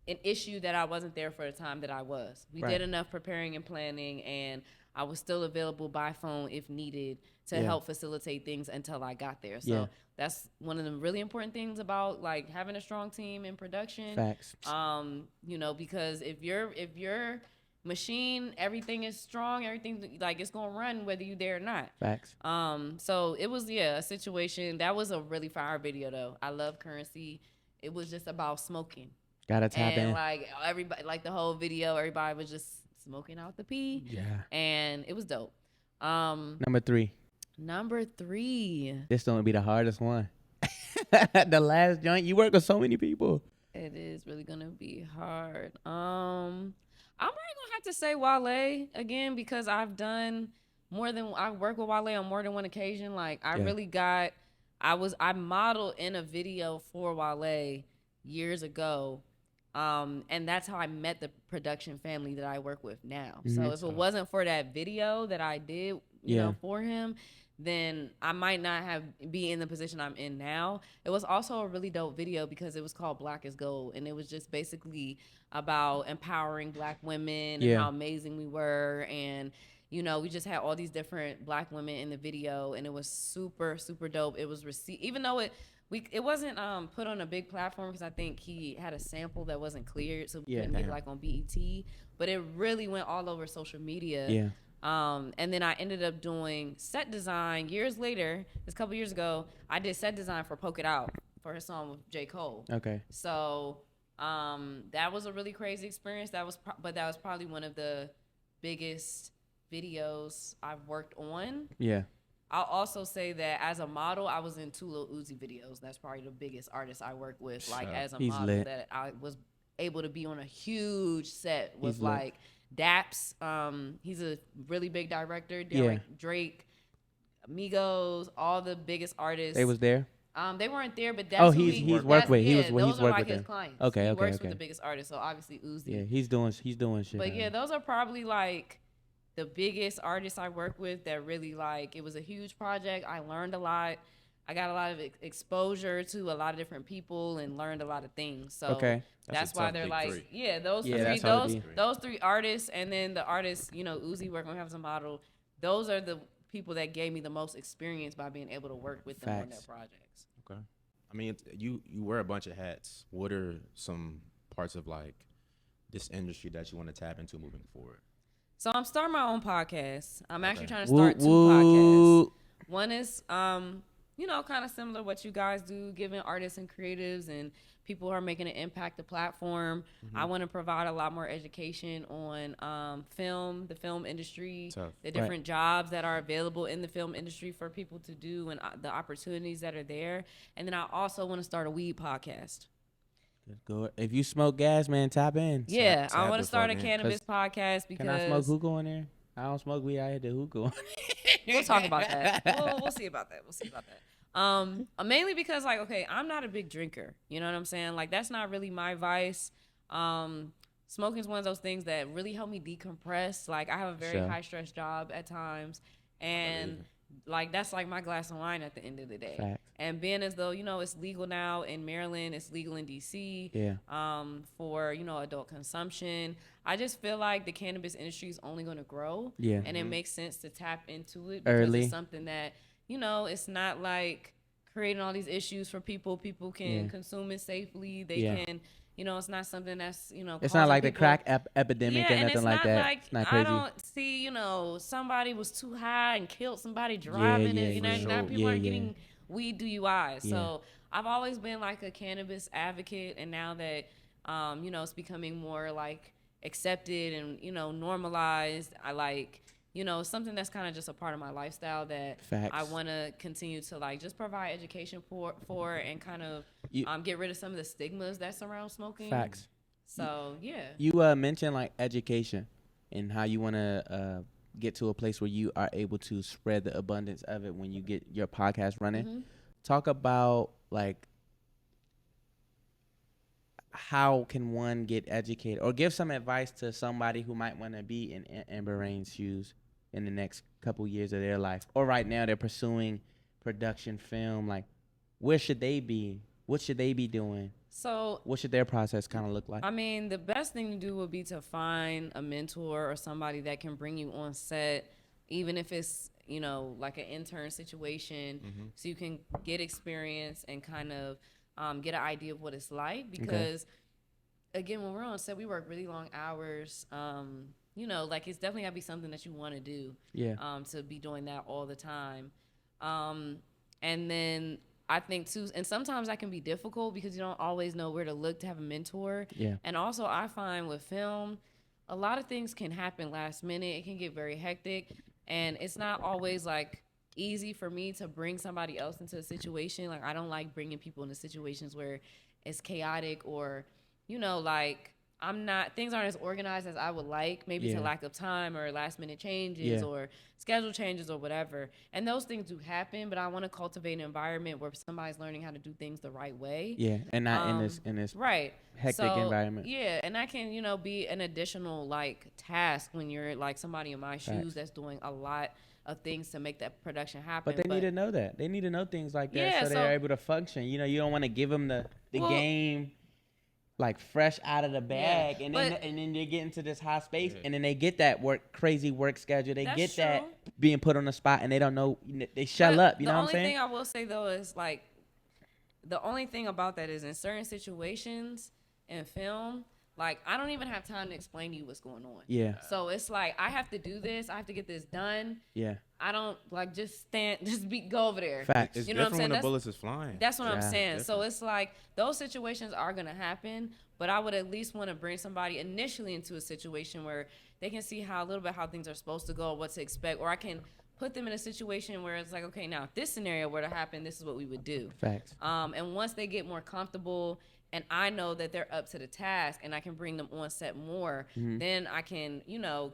an issue that I wasn't there for the time that I was. We did enough preparing and planning, and I was still available by phone if needed to help facilitate things until I got there. So that's one of the really important things about like having a strong team in production. Facts. You know, because if your machine, everything is strong, everything like it's gonna run whether you there or not. Facts. So it was a situation that was a really fire video though. I love Currency. It was just about smoking. Gotta tap And in. like everybody, like the whole video, everybody was just smoking out the pee. Yeah. And it was dope. Number 3. Number 3. This don't be the hardest one. The last joint. You work with so many people. It is really gonna be hard. I'm probably gonna have to say Wale again because I worked with Wale on more than one occasion. Like I modeled in a video for Wale years ago. And that's how I met the production family that I work with now. So if it wasn't for that video that I did, you know, for him, then I might not be in the position I'm in now. It was also a really dope video because it was called Black is Gold, and it was just basically about empowering Black women and how amazing we were, and you know, we just had all these different Black women in the video, and it was super, super dope. It was received, even though it wasn't put on a big platform because I think he had a sample that wasn't cleared, so we couldn't get it like on BET. But it really went all over social media. Yeah. And then I ended up doing set design years later. This couple years ago, I did set design for Poke It Out for his song with J. Cole. Okay. So that was a really crazy experience. But that was probably one of the biggest videos I've worked on. Yeah. I'll also say that as a model, I was in 2 Lil Uzi videos. That's probably the biggest artist I work with. Like as a model, lit. that I was able to be on a huge set with He's lit. like Daps. He's a really big director. Drake, Migos, all the biggest artists. They was there. They weren't there, but that's who he's worked with. Yeah, He's those are worked like with his them. clients. Okay, he okay, works okay. with the biggest artists, so obviously Uzi. Yeah, he's doing shit. But yeah, those are probably like the biggest artists I work with that really like, it was a huge project. I learned a lot. I got a lot of exposure to a lot of different people and learned a lot of things. So that's why they're like, those 3 artists, and then the artists, you know, Uzi working with him as a model. Those are the people that gave me the most experience by being able to work with them on their projects. Okay. I mean, you wear a bunch of hats. What are some parts of like this industry that you want to tap into moving forward? So I'm starting my own podcast. I'm actually trying to start 2 podcasts. One is, you know, kind of similar to what you guys do, giving artists and creatives and people who are making an impact the platform. I want to provide a lot more education on film, the film industry, the different jobs that are available in the film industry for people to do, and the opportunities that are there. And then I also want to start a weed podcast. Go. If you smoke gas, man, tap in. Yeah, I want to start a cannabis podcast because... Can I smoke hookah in there? I don't smoke weed. I hit the hookah. We'll talk about that. We'll see about that. We'll see about that. Mainly because, like, okay, I'm not a big drinker. You know what I'm saying? Like, that's not really my vice. Smoking is one of those things that really help me decompress. Like, I have a very high stress job at times, and like that's like my glass of wine at the end of the day. Facts. And being as though, you know, it's legal now in Maryland, it's legal in DC. For, you know, adult consumption. I just feel like the cannabis industry is only going to grow. And it makes sense to tap into it because it's something that, you know, it's not like creating all these issues for people. People can consume it safely. They can, you know, it's not something that's, you know, it's not like the crack epidemic or nothing like that. Like, it's not crazy. I don't see, you know, somebody was too high and killed somebody driving it. You know, now people are getting weed DUIs. So I've always been like a cannabis advocate, and now that, you know, it's becoming more like accepted and, you know, normalized, I like, you know, something that's kind of just a part of my lifestyle that I want to continue to like just provide education for and kind of get rid of some of the stigmas that surround smoking. Facts. So, yeah. You mentioned like education and how you want to get to a place where you are able to spread the abundance of it when you get your podcast running. Talk about like how can one get educated, or give some advice to somebody who might want to be in Amber Rayne's shoes in the next couple years of their life, or right now they're pursuing production film. Like, where should they be? What should they be doing? So what should their process kind of look like? I mean, the best thing to do would be to find a mentor or somebody that can bring you on set, even if it's, you know, like an intern situation, so you can get experience and kind of get an idea of what it's like. Because again, when we're on set, we work really long hours. You know, like, it's definitely gotta be something that you want to do. To be doing that all the time. And then I think too, and sometimes that can be difficult because you don't always know where to look to have a mentor. And also I find with film, a lot of things can happen last minute. It can get very hectic, and it's not always like easy for me to bring somebody else into a situation. Like, I don't like bringing people into situations where it's chaotic, or, you know, like, things aren't as organized as I would like, maybe to lack of time or last minute changes or schedule changes or whatever. And those things do happen, but I want to cultivate an environment where somebody's learning how to do things the right way. And not in this hectic environment. And that can, you know, be an additional like task when you're like somebody in my shoes that's doing a lot of things to make that production happen. But they need to know that. They need to know things like that so they're able to function. You know, you don't want to give them the game like fresh out of the bag, and then they get into this high space, and then they get that crazy work schedule. They get that being put on the spot, and they don't know. They shell up. You know what I'm saying? The only thing I will say though is like, the only thing about that is in certain situations in film, like, I don't even have time to explain to you what's going on. So it's like, I have to do this. I have to get this done. I don't like just go over there. Facts. It's you know different what I'm saying? when the bullets is flying. That's what I'm saying. So it's like, those situations are going to happen, but I would at least want to bring somebody initially into a situation where they can see a little bit how things are supposed to go, what to expect, or I can put them in a situation where it's like, okay, now if this scenario were to happen, this is what we would do. Facts. And once they get more comfortable and I know that they're up to the task and I can bring them on set more, then I can, you know,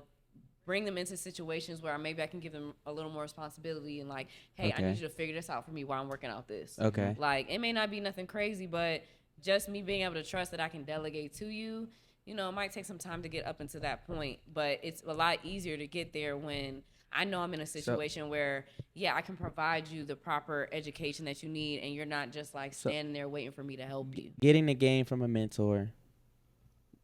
bring them into situations where maybe I can give them a little more responsibility and like, hey, I need you to figure this out for me while I'm working out this. Like, it may not be nothing crazy, but just me being able to trust that I can delegate to you, you know, it might take some time to get up into that point, but it's a lot easier to get there when I know I'm in a situation where, I can provide you the proper education that you need, and you're not just like standing there waiting for me to help you. Getting the game from a mentor.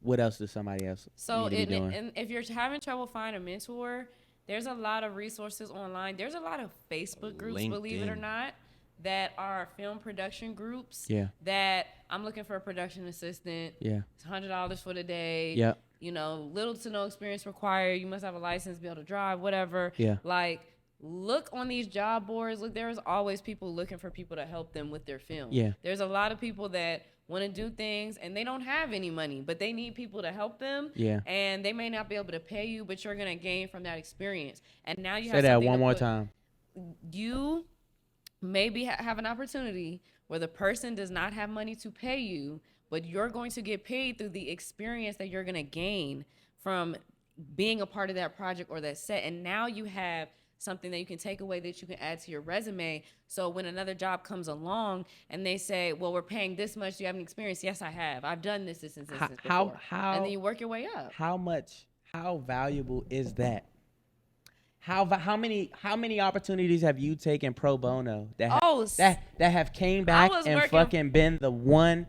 What else does somebody else need to be doing? And if you're having trouble finding a mentor, there's a lot of resources online. There's a lot of Facebook groups, LinkedIn. believe it or not, that are film production groups. That I'm looking for a production assistant. It's $100 for the day. You know, little to no experience required. You must have a license, be able to drive, whatever. Like, look on these job boards. Look, there's always people looking for people to help them with their film. There's a lot of people that want to do things and they don't have any money, but they need people to help them. Yeah. And they may not be able to pay you, but you're going to gain from that experience. And now you Say have that something one to more put- time. You maybe have an opportunity where the person does not have money to pay you, but you're going to get paid through the experience that you're going to gain from being a part of that project or that set. And now you have something that you can take away that you can add to your resume. So when another job comes along and they say, well, we're paying this much, do you have any experience? Yes, I have. I've done this and this before. And then you work your way up. How valuable is that? How many opportunities have you taken pro bono that have came back and fucking been the one,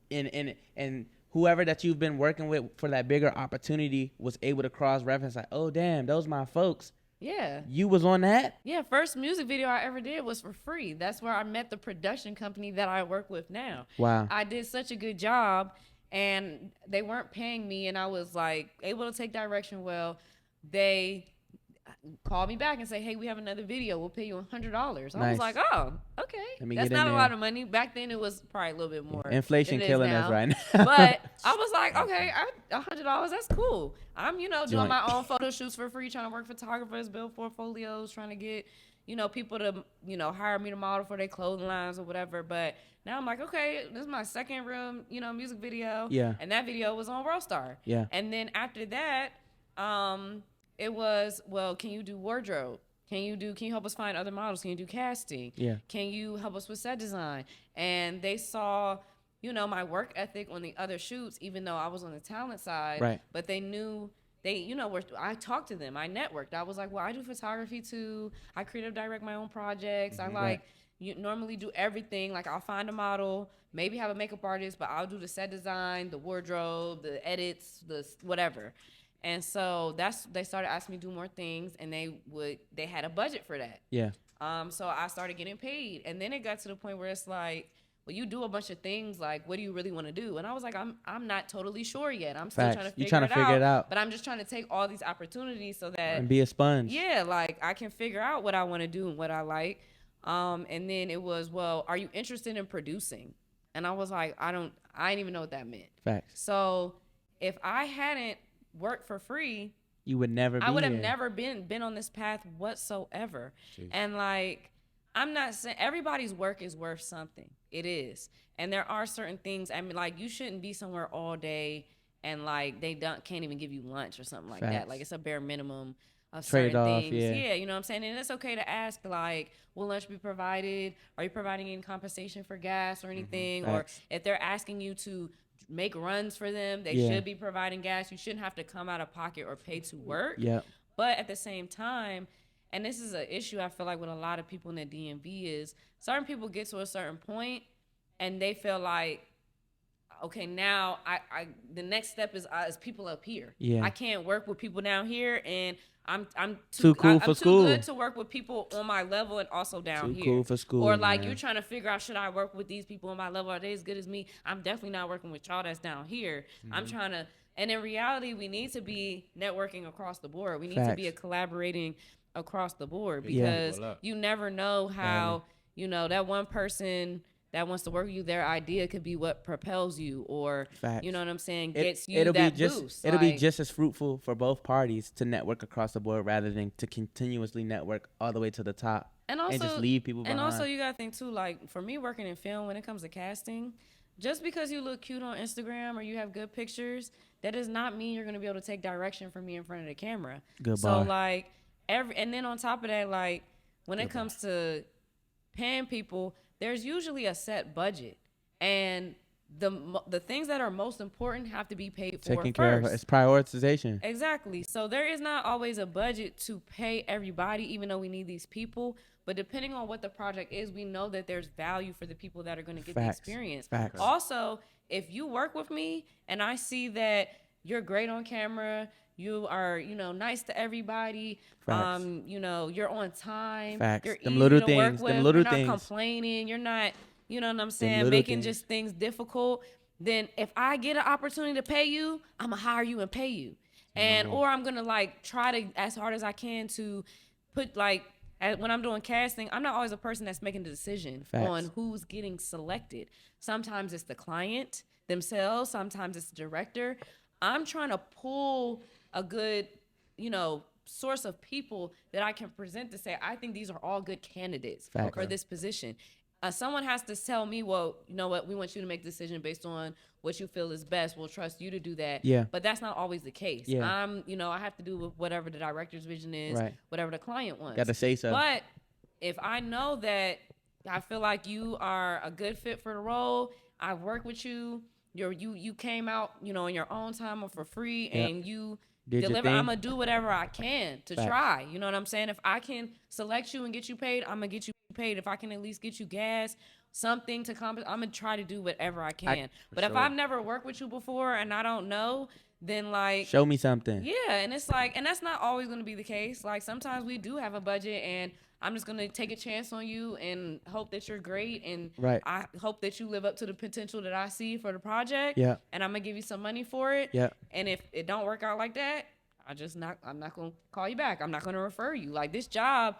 and whoever that you've been working with for that bigger opportunity was able to cross reference like, oh damn, those my folks. Yeah. You was on that? Yeah, first music video I ever did was for free. That's where I met the production company that I work with now. Wow. I did such a good job and they weren't paying me and I was like able to take direction well. They called me back and say, hey, we have another video. We'll pay you $100. I was like, oh, okay. That's not a lot of money. Back then it was probably a little bit more. Inflation killing us right now. But I was like, okay, $100, that's cool. I'm, doing my own photo shoots for free, trying to work photographers, build portfolios, trying to get, people to, hire me to model for their clothing lines or whatever. But now I'm like, okay, this is my second real, music video. Yeah. And that video was on World Star. Yeah. And then after that, it was, well, can you do wardrobe? Can you help us find other models? Can you do casting? Yeah. Can you help us with set design? And they saw, my work ethic on the other shoots, even though I was on the talent side. Right. But they knew I talked to them. I networked. I was like, well, I do photography too. I creative direct my own projects. Mm-hmm. I normally do everything. Like I'll find a model, maybe have a makeup artist, but I'll do the set design, the wardrobe, the edits, the whatever. And so they started asking me to do more things, and they had a budget for that. Yeah. So I started getting paid, and then it got to the point where it's like, well, you do a bunch of things. Like, what do you really want to do? And I was like, I'm not totally sure yet. I'm still trying to figure it out. But I'm just trying to take all these opportunities so that and be a sponge. Yeah, like I can figure out what I want to do and what I like. And then it was, well, are you interested in producing? And I was like, I didn't even know what that meant. Facts. So if I hadn't work for free, you would never be I would have here. never been on this path whatsoever. Jeez. And like, I'm not saying everybody's work is worth something. It is. And there are certain things, I mean, like you shouldn't be somewhere all day and like they can't even give you lunch or something like that. Like it's a bare minimum of certain things. Yeah, you know what I'm saying? And it's okay to ask like, will lunch be provided? Are you providing any compensation for gas or anything? Or if they're asking you to make runs for them, they should be providing gas. You shouldn't have to come out of pocket or pay to work. Yeah. But at the same time, and this is an issue I feel like with a lot of people in the DMV is certain people get to a certain point and they feel like, okay, now I the next step is people up here. Yeah. I can't work with people down here, and I'm too cool for school. I'm too good to work with people on my level and also down here. Too cool for school. Or like you're trying to figure out, should I work with these people on my level? Are they as good as me? I'm definitely not working with y'all that's down here. Mm-hmm. I'm trying to, and in reality, we need to be networking across the board. We need to be collaborating across the board because you never know how, that one person that wants to work with you, their idea could be what propels you, or you know what I'm saying, gets you that boost. It'll be just as fruitful for both parties to network across the board rather than to continuously network all the way to the top and just leave people behind. And also, you gotta think too, like for me working in film, when it comes to casting, just because you look cute on Instagram or you have good pictures, that does not mean you're gonna be able to take direction from me in front of the camera. Goodbye. So like and then on top of that, like when it comes to paying people, there's usually a set budget, and the things that are most important have to be paid for taken first. Care of. It's prioritization. Exactly. So there is not always a budget to pay everybody, even though we need these people. But depending on what the project is, we know that there's value for the people that are going to get the experience. Facts. Also, if you work with me and I see that you're great on camera, you are, nice to everybody. Facts. You're on time. Facts. You're them easy little to things. work with. Them little you're things. not complaining. You're not, you know what I'm saying, making just things difficult. Then if I get an opportunity to pay you, I'm gonna hire you and pay you. And or I'm gonna like try to as hard as I can to put like when I'm doing casting, I'm not always a person that's making the decision Facts. on who's getting selected. Sometimes it's the client themselves. Sometimes it's the director. I'm trying to pull a good, source of people that I can present to say, I think these are all good candidates Facts. for this position. Someone has to tell me, well, you know what, we want you to make a decision based on what you feel is best. We'll trust you to do that. Yeah. But that's not always the case. Yeah. I have to do with whatever the director's vision is, Right. whatever the client wants. Got to say so. But if I know that I feel like you are a good fit for the role, I've worked with you, you came out, in your own time or for free, and you Did deliver, your I'm thing. gonna do whatever I can to Facts. try. You know what I'm saying? If I can select you and get you paid, I'm gonna get you paid. If I can at least get you gas, something to compensate, I'm gonna try to do whatever I can. But if sure. I've never worked with you before and I don't know, then like Show me something. yeah, and it's like, and that's not always gonna be the case. Like sometimes we do have a budget, and I'm just gonna take a chance on you and hope that you're great, and Right. I hope that you live up to the potential that I see for the project. Yeah. And I'm gonna give you some money for it. Yeah. And if it don't work out like that, I'm not gonna call you back. I'm not gonna refer you. Like this job,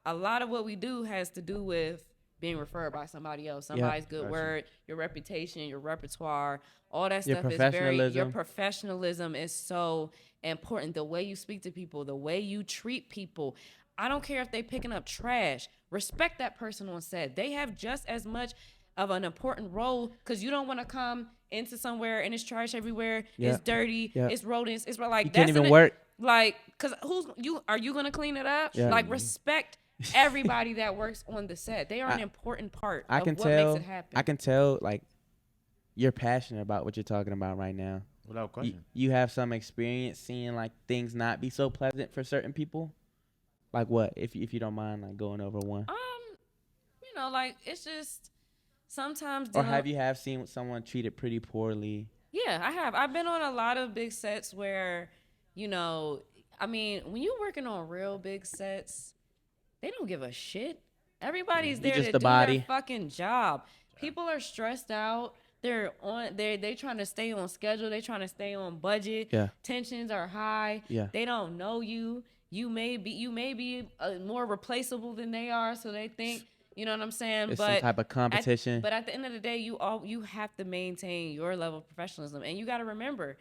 a lot of what we do has to do with being referred by somebody else. Somebody's good Gotcha. word, your reputation, your repertoire, all that Your stuff is very, your professionalism. professionalism is so important. The way you speak to people, the way you treat people. I don't care if they picking up trash. Respect that person on set. They have just as much of an important role, because you don't want to come into somewhere and it's trash everywhere. Yeah. It's dirty. Yeah. It's rodents. It's like You can't that's even an- work. Like, cause are you gonna clean it up? Yeah. Like, respect everybody that works on the set. They are an important part I of can what tell. makes it happen. I can tell. Like, you're passionate about what you're talking about right now. Without question. You have some experience seeing like things not be so pleasant for certain people. Like what? If you don't mind, like going over one. Like it's just sometimes. Or have you seen someone treated pretty poorly? Yeah, I have. I've been on a lot of big sets where, when you're working on real big sets, they don't give a shit. Everybody's there just to the do body. their fucking job. People are stressed out. They're trying to stay on schedule. They're trying to stay on budget. Yeah. Tensions are high. Yeah. They don't know you. You may be more replaceable than they are, so they think. You know what I'm saying? It's but some type of competition. but at the end of the day, you have to maintain your level of professionalism, and you got to remember,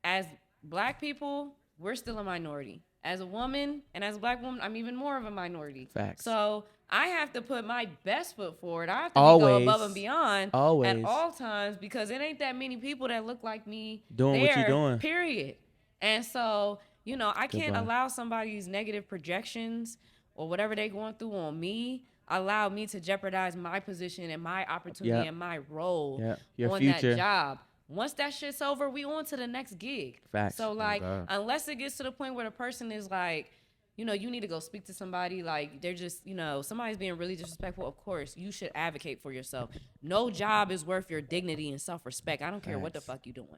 as Black people, we're still a minority. As a woman and as a Black woman, I'm even more of a minority. Facts. So I have to put my best foot forward. I have to Always. go above and beyond Always. at all times, because it ain't that many people that look like me Doing what you're doing. Period. And so, I can't Goodbye. allow somebody's negative projections or whatever they going through on me allow me to jeopardize my position and my opportunity Yep. and my role Yep. Your on future. that job. Once that shit's over, we on to the next gig. Facts. So like, God. unless it gets to the point where the person is like, you need to go speak to somebody, like they're just, somebody's being really disrespectful, of course, you should advocate for yourself. No job is worth your dignity and self-respect. I don't care what the Facts. fuck you doing.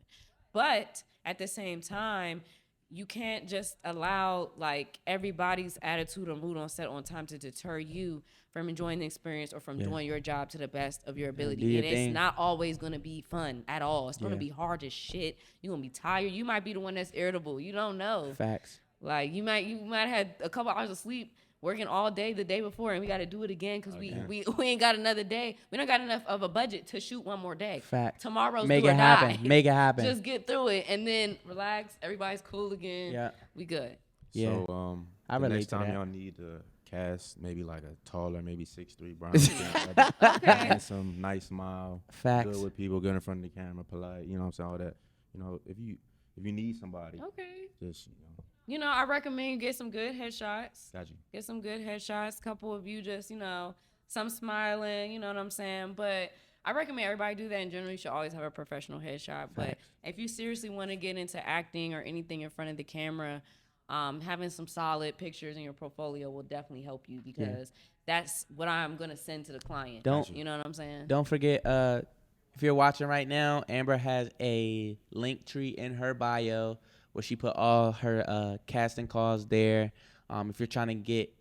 But at the same time, you can't just allow like everybody's attitude or mood on set on time to deter you from enjoying the experience or from doing your job to the best of your do ability. your And thing. it's not always gonna be fun at all. It's gonna Yeah. be hard as shit. You're gonna be tired. You might be the one that's irritable. You don't know. Facts. Like you might have had a couple hours of sleep working all day the day before, and we got to do it again because we ain't got another day. We don't got enough of a budget to shoot one more day. Facts. Tomorrow's Make do or it happen. die. Make it happen. Just get through it and then relax. Everybody's cool again. Yeah. We good. Yeah. So I the relate next to time that. y'all need to cast maybe like a taller, maybe 6'3" brown skin, handsome, nice smile, Facts. good with people, good in front of the camera, polite. You know what I'm saying? All that. If you need somebody, Okay. just I recommend you get some good headshots. got you. Get some good headshots. Couple of you just, some smiling, you know what I'm saying? But I recommend everybody do that in general. You should always have a professional headshot. But Facts. if you seriously want to get into acting or anything in front of the camera, having some solid pictures in your portfolio will definitely help you, because that's what I'm going to send to the client. Don't- You know what I'm saying? Don't forget, if you're watching right now, Amber has a link tree in her bio where she put all her casting calls there. If you're trying to get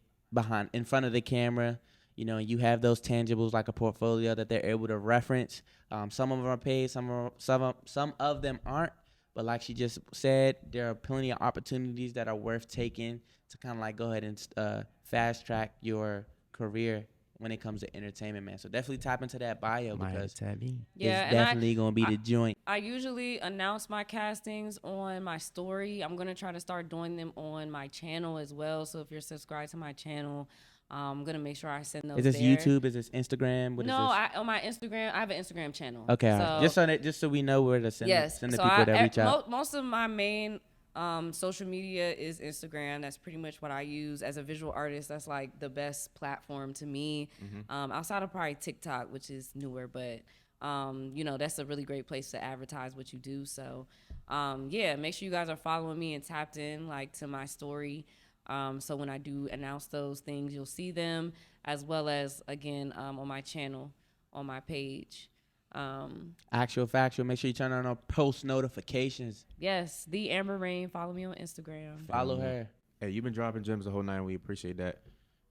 in front of the camera, you have those tangibles like a portfolio that they're able to reference. Some of them are paid, some of them aren't. But like she just said, there are plenty of opportunities that are worth taking to kind of like go ahead and fast track your career when it comes to entertainment, man. So definitely tap into that bio because Yeah, it's and definitely gonna be the joint. I usually announce my castings on my story. I'm gonna try to start doing them on my channel as well. So if you're subscribed to my channel, I'm gonna make sure I send those. Is this there. YouTube? Is this Instagram? What is No, this? on my Instagram, I have an Instagram channel. Okay, all so, right. just so we know where to send yes, send the so people that reach out. Most of my main social media is Instagram. That's pretty much what I use as a visual artist. That's like the best platform to me. Outside of probably TikTok, which is newer, but that's a really great place to advertise what you do. So, make sure you guys are following me and tapped in like to my story. So when I do announce those things, you'll see them, as well as again on my channel, on my page. Actual factual. Make sure you turn on our post notifications. Yes, the Amber Rayne. Follow me on Instagram. Follow her. Hey, you've been dropping gems the whole night, and we appreciate that.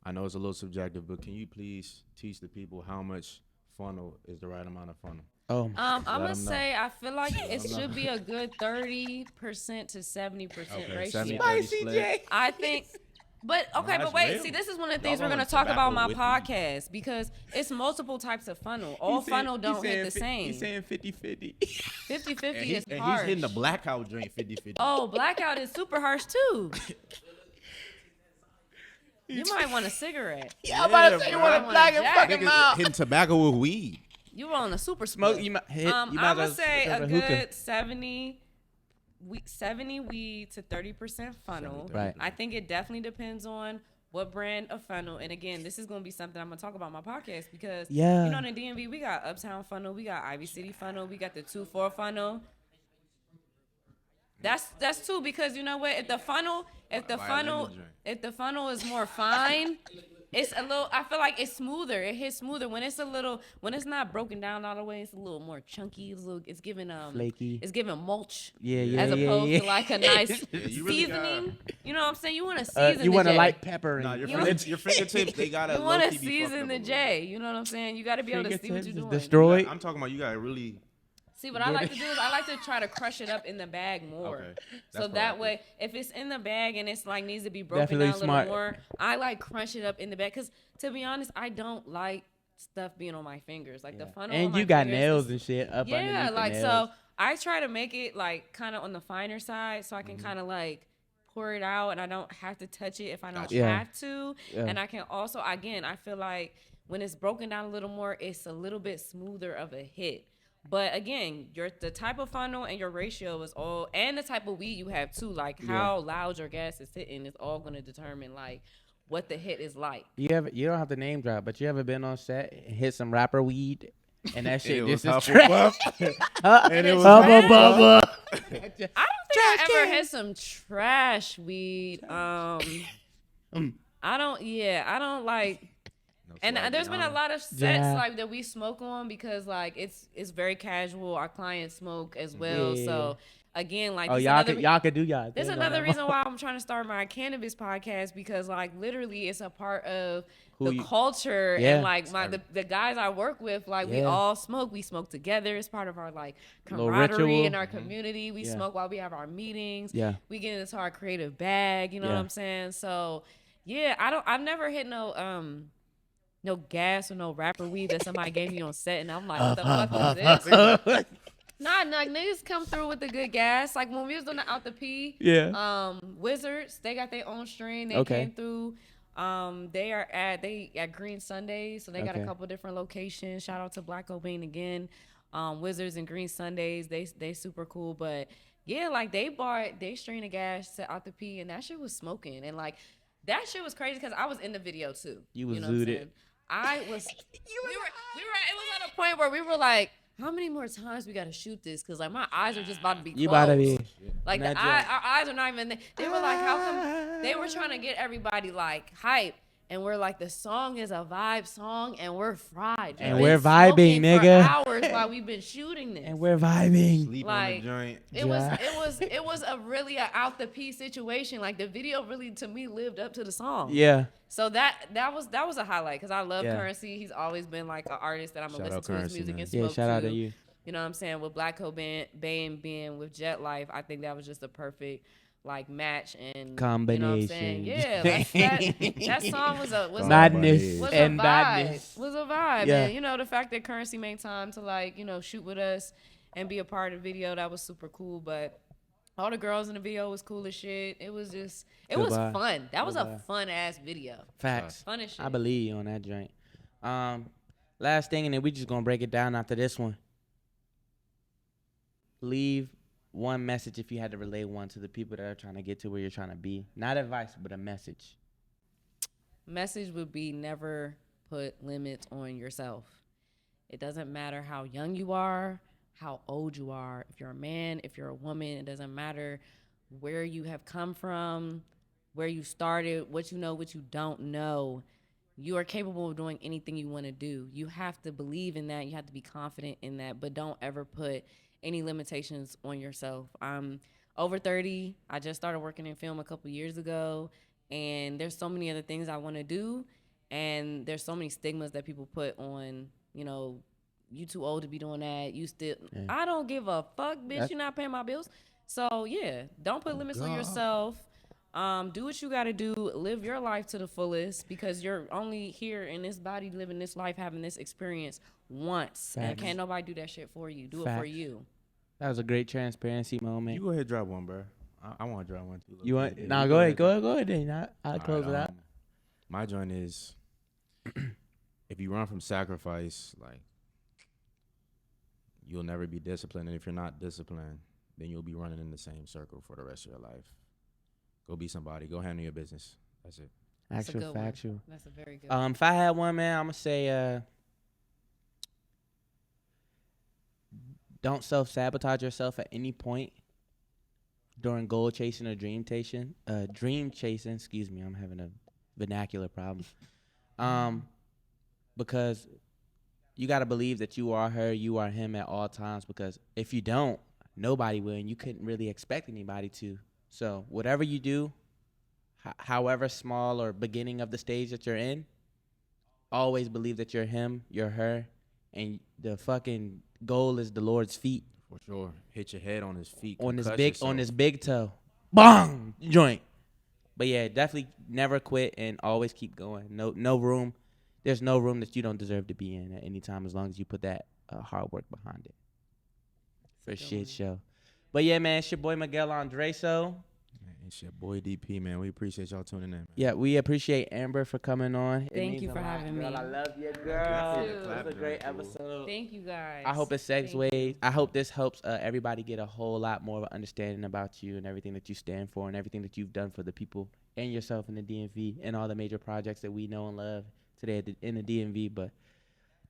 I know it's a little subjective, but can you please teach the people how much funnel is the right amount of funnel? Oh, I'm gonna say I feel like it should be a good 30% to 70% ratio. 70-30 split. I think. But okay, No, but wait. that's See, real. this is one of the Y'all things we're going gonna talk about on my tobacco with me. podcast because it's multiple types of funnel. All funnel don't hit the same. He's saying 50-50. 50-50 is And harsh. he's hitting the blackout joint 50-50. Oh, blackout is super harsh too. You might want a cigarette. I'm about to say you want to black and Jack. fuck him out. Hitting tobacco with weed. You were on a super Smoke. split. You might hit. I'm You might gonna as well say have a hookah. good 70 weed to 30% funnel. 70-30. Right. I think it definitely depends on what brand of funnel. And again, this is gonna be something I'm gonna talk about on my podcast because in the DMV we got Uptown funnel, we got Ivy City funnel, we got the 2-4 funnel. That's two because you know what? If the funnel is more fine, it's a little. I feel like it's smoother. It hits smoother when it's not broken down all the way. It's a little more chunky. It's giving Flaky. It's giving mulch. Yeah, As opposed yeah. to like a nice you really seasoning. You know what I'm saying? You want to season. You want to light pepper. Nah, And your fingertips, they gotta. You want to low-key be season fucked the up a J. You know what I'm saying? You got to be able to see what you're doing. Destroyed. I'm talking about you gotta really. See, what I like to do is I like to try to crush it up in the bag more. Okay. So That's that what I way, if it's in the bag and it's like needs to be broken Definitely down a little smart. more, I like crunch it up in the bag. Because to be honest, I don't like stuff being on my fingers. Like the funnel on And my you got fingers nails is- and shit up Yeah, underneath like the so nails. I try to make it like kind of on the finer side so I can kind of like pour it out and I don't have to touch it if I don't Gotcha. Yeah. have to. Yeah. And I can also, again, I feel like when it's broken down a little more, it's a little bit smoother of a hit. But again, the type of funnel and your ratio is all, and the type of weed you have too, like how loud your gas is hitting is all going to determine like what the hit is like. You don't have to name drop, but you ever been on set and hit some rapper weed and that shit It just was is Hufflepuff. trash. And it was Hubba Hufflepuff. bubba. I don't think I Trash ever can. had some trash weed. I don't like. And there's been a lot of sets Yeah. like that we smoke on because like it's very casual. Our clients smoke as well. Yeah. So again, like Oh, this y'all another- could do y'all. There's thing on another that reason why I'm trying to start my cannabis podcast because like literally it's a part of Who the you- culture Yeah. and like the guys I work with, like we Yeah. all smoke. We smoke together. It's part of our like Little camaraderie ritual. in our community. We Yeah. smoke while we have our meetings. Yeah. We get into our creative bag, you know Yeah. what I'm saying? So yeah, I've never hit no gas or no rapper weed that somebody gave me on set and I'm like, what the fuck is this? Nah, niggas come through with the good gas. Like when we was doing the Out the P, Yeah. Wizards, they got their own strain. They Okay. came through. They at Green Sundays, so they got a Okay. couple different locations. Shout out to Black Cobain again. Wizards and Green Sundays, they super cool. But yeah, like they bought they strain of gas to Out the P, and that shit was smoking, and like that shit was crazy because I was in the video too. You was know what I'm zooted. saying? I was. we were. It was at a point where we were like, how many more times we gotta shoot this? Cause like my eyes are just about to be closed. You about to be. Like in that our eyes are not even there. They were like, how come they were trying to get everybody like hype. And we're like, the song is a vibe song and we're fried. And We've we're been vibing, smoking for nigga. hours while we've been shooting this. And we're vibing. Sleep Like, on the joint. It was a really a out the P situation. Like the video really to me lived up to the song. Yeah. So that was a highlight because I love Yeah. Currency. He's always been like an artist that I'm gonna Shout listen out to his Currency, music man. and Yeah. smoke Shout out to. to you. You know what I'm saying? With Black Cobain being with Jet Life, I think that was just a perfect like match and Combination. You know what I'm saying? Yeah, that song was Madness was and a vibe. badness. Was a vibe. Yeah. And you know, the fact that Currency made time to like, you know, shoot with us and be a part of the video, that was super cool. But all the girls in the video was cool as shit. It was just fun. That was a fun ass video. Facts. Fun as shit. I believe you on that joint. Last thing, and then we just gonna break it down after this one. Leave one message if you had to relay one to the people that are trying to get to where you're trying to be. Not advice, but a message. Message would be never put limits on yourself. It doesn't matter how young you are, how old you are. If you're a man, if you're a woman, it doesn't matter where you have come from, where you started, what you know, what you don't know. You are capable of doing anything you want to do. You have to believe in that. You have to be confident in that, but don't ever put any limitations on yourself. I'm over 30. I just started working in film a couple years ago, and there's so many other things I want to do, and there's so many stigmas that people put on, you know, you too old to be doing that. You still, I don't give a fuck, bitch. You're not paying my bills. So yeah, don't put limits on yourself. Do what you got to do. Live your life to the fullest, because you're only here in this body, living this life, having this experience once. And can't nobody do that shit for you. Do it for you. That was a great transparency moment. You go ahead and drop one, bro. I want to drop one too. You want? Nah, go ahead. Go ahead. Then I'll close it out. My joint is, if you run from sacrifice, like, you'll never be disciplined. And if you're not disciplined, then you'll be running in the same circle for the rest of your life. Go be somebody. Go handle your business. That's it. Factual. That's a very good one. If I had one, man, I'm going to say, don't self-sabotage yourself at any point during goal chasing or dream chasing. Excuse me, I'm having a vernacular problem. Because you got to believe that you are her, you are him at all times, because if you don't, nobody will, and you couldn't really expect anybody to. So whatever you do, however small or beginning of the stage that you're in, always believe that you're him, you're her, and the fucking goal is the Lord's feet. For sure. Hit your head on his feet. On his big toe. Bong! Joint. But yeah, definitely never quit and always keep going. No room. There's no room that you don't deserve to be in at any time, as long as you put that hard work behind it. For shit show. But yeah, man, it's your boy Miguel Andreso. It's your boy DP, man. We appreciate y'all tuning in, man. Yeah, we appreciate Amber for coming on. Thank you for having me. I love you, girl. It was a great episode. Thank you, guys. I hope it segues. I hope this helps everybody get a whole lot more of an understanding about you and everything that you stand for and everything that you've done for the people and yourself in the DMV and all the major projects that we know and love today in the DMV. But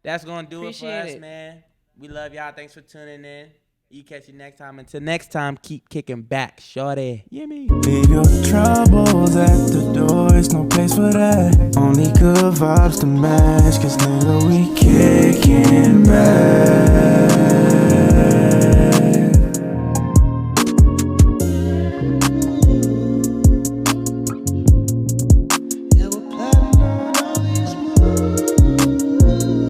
that's going to do it for us, man. We love y'all. Thanks for tuning in. You catch you next time. Until next time, keep kicking back. Shorty. You hear me? Leave your troubles at the door. It's no place for that. Only good vibes to match. Cause nigga, we kick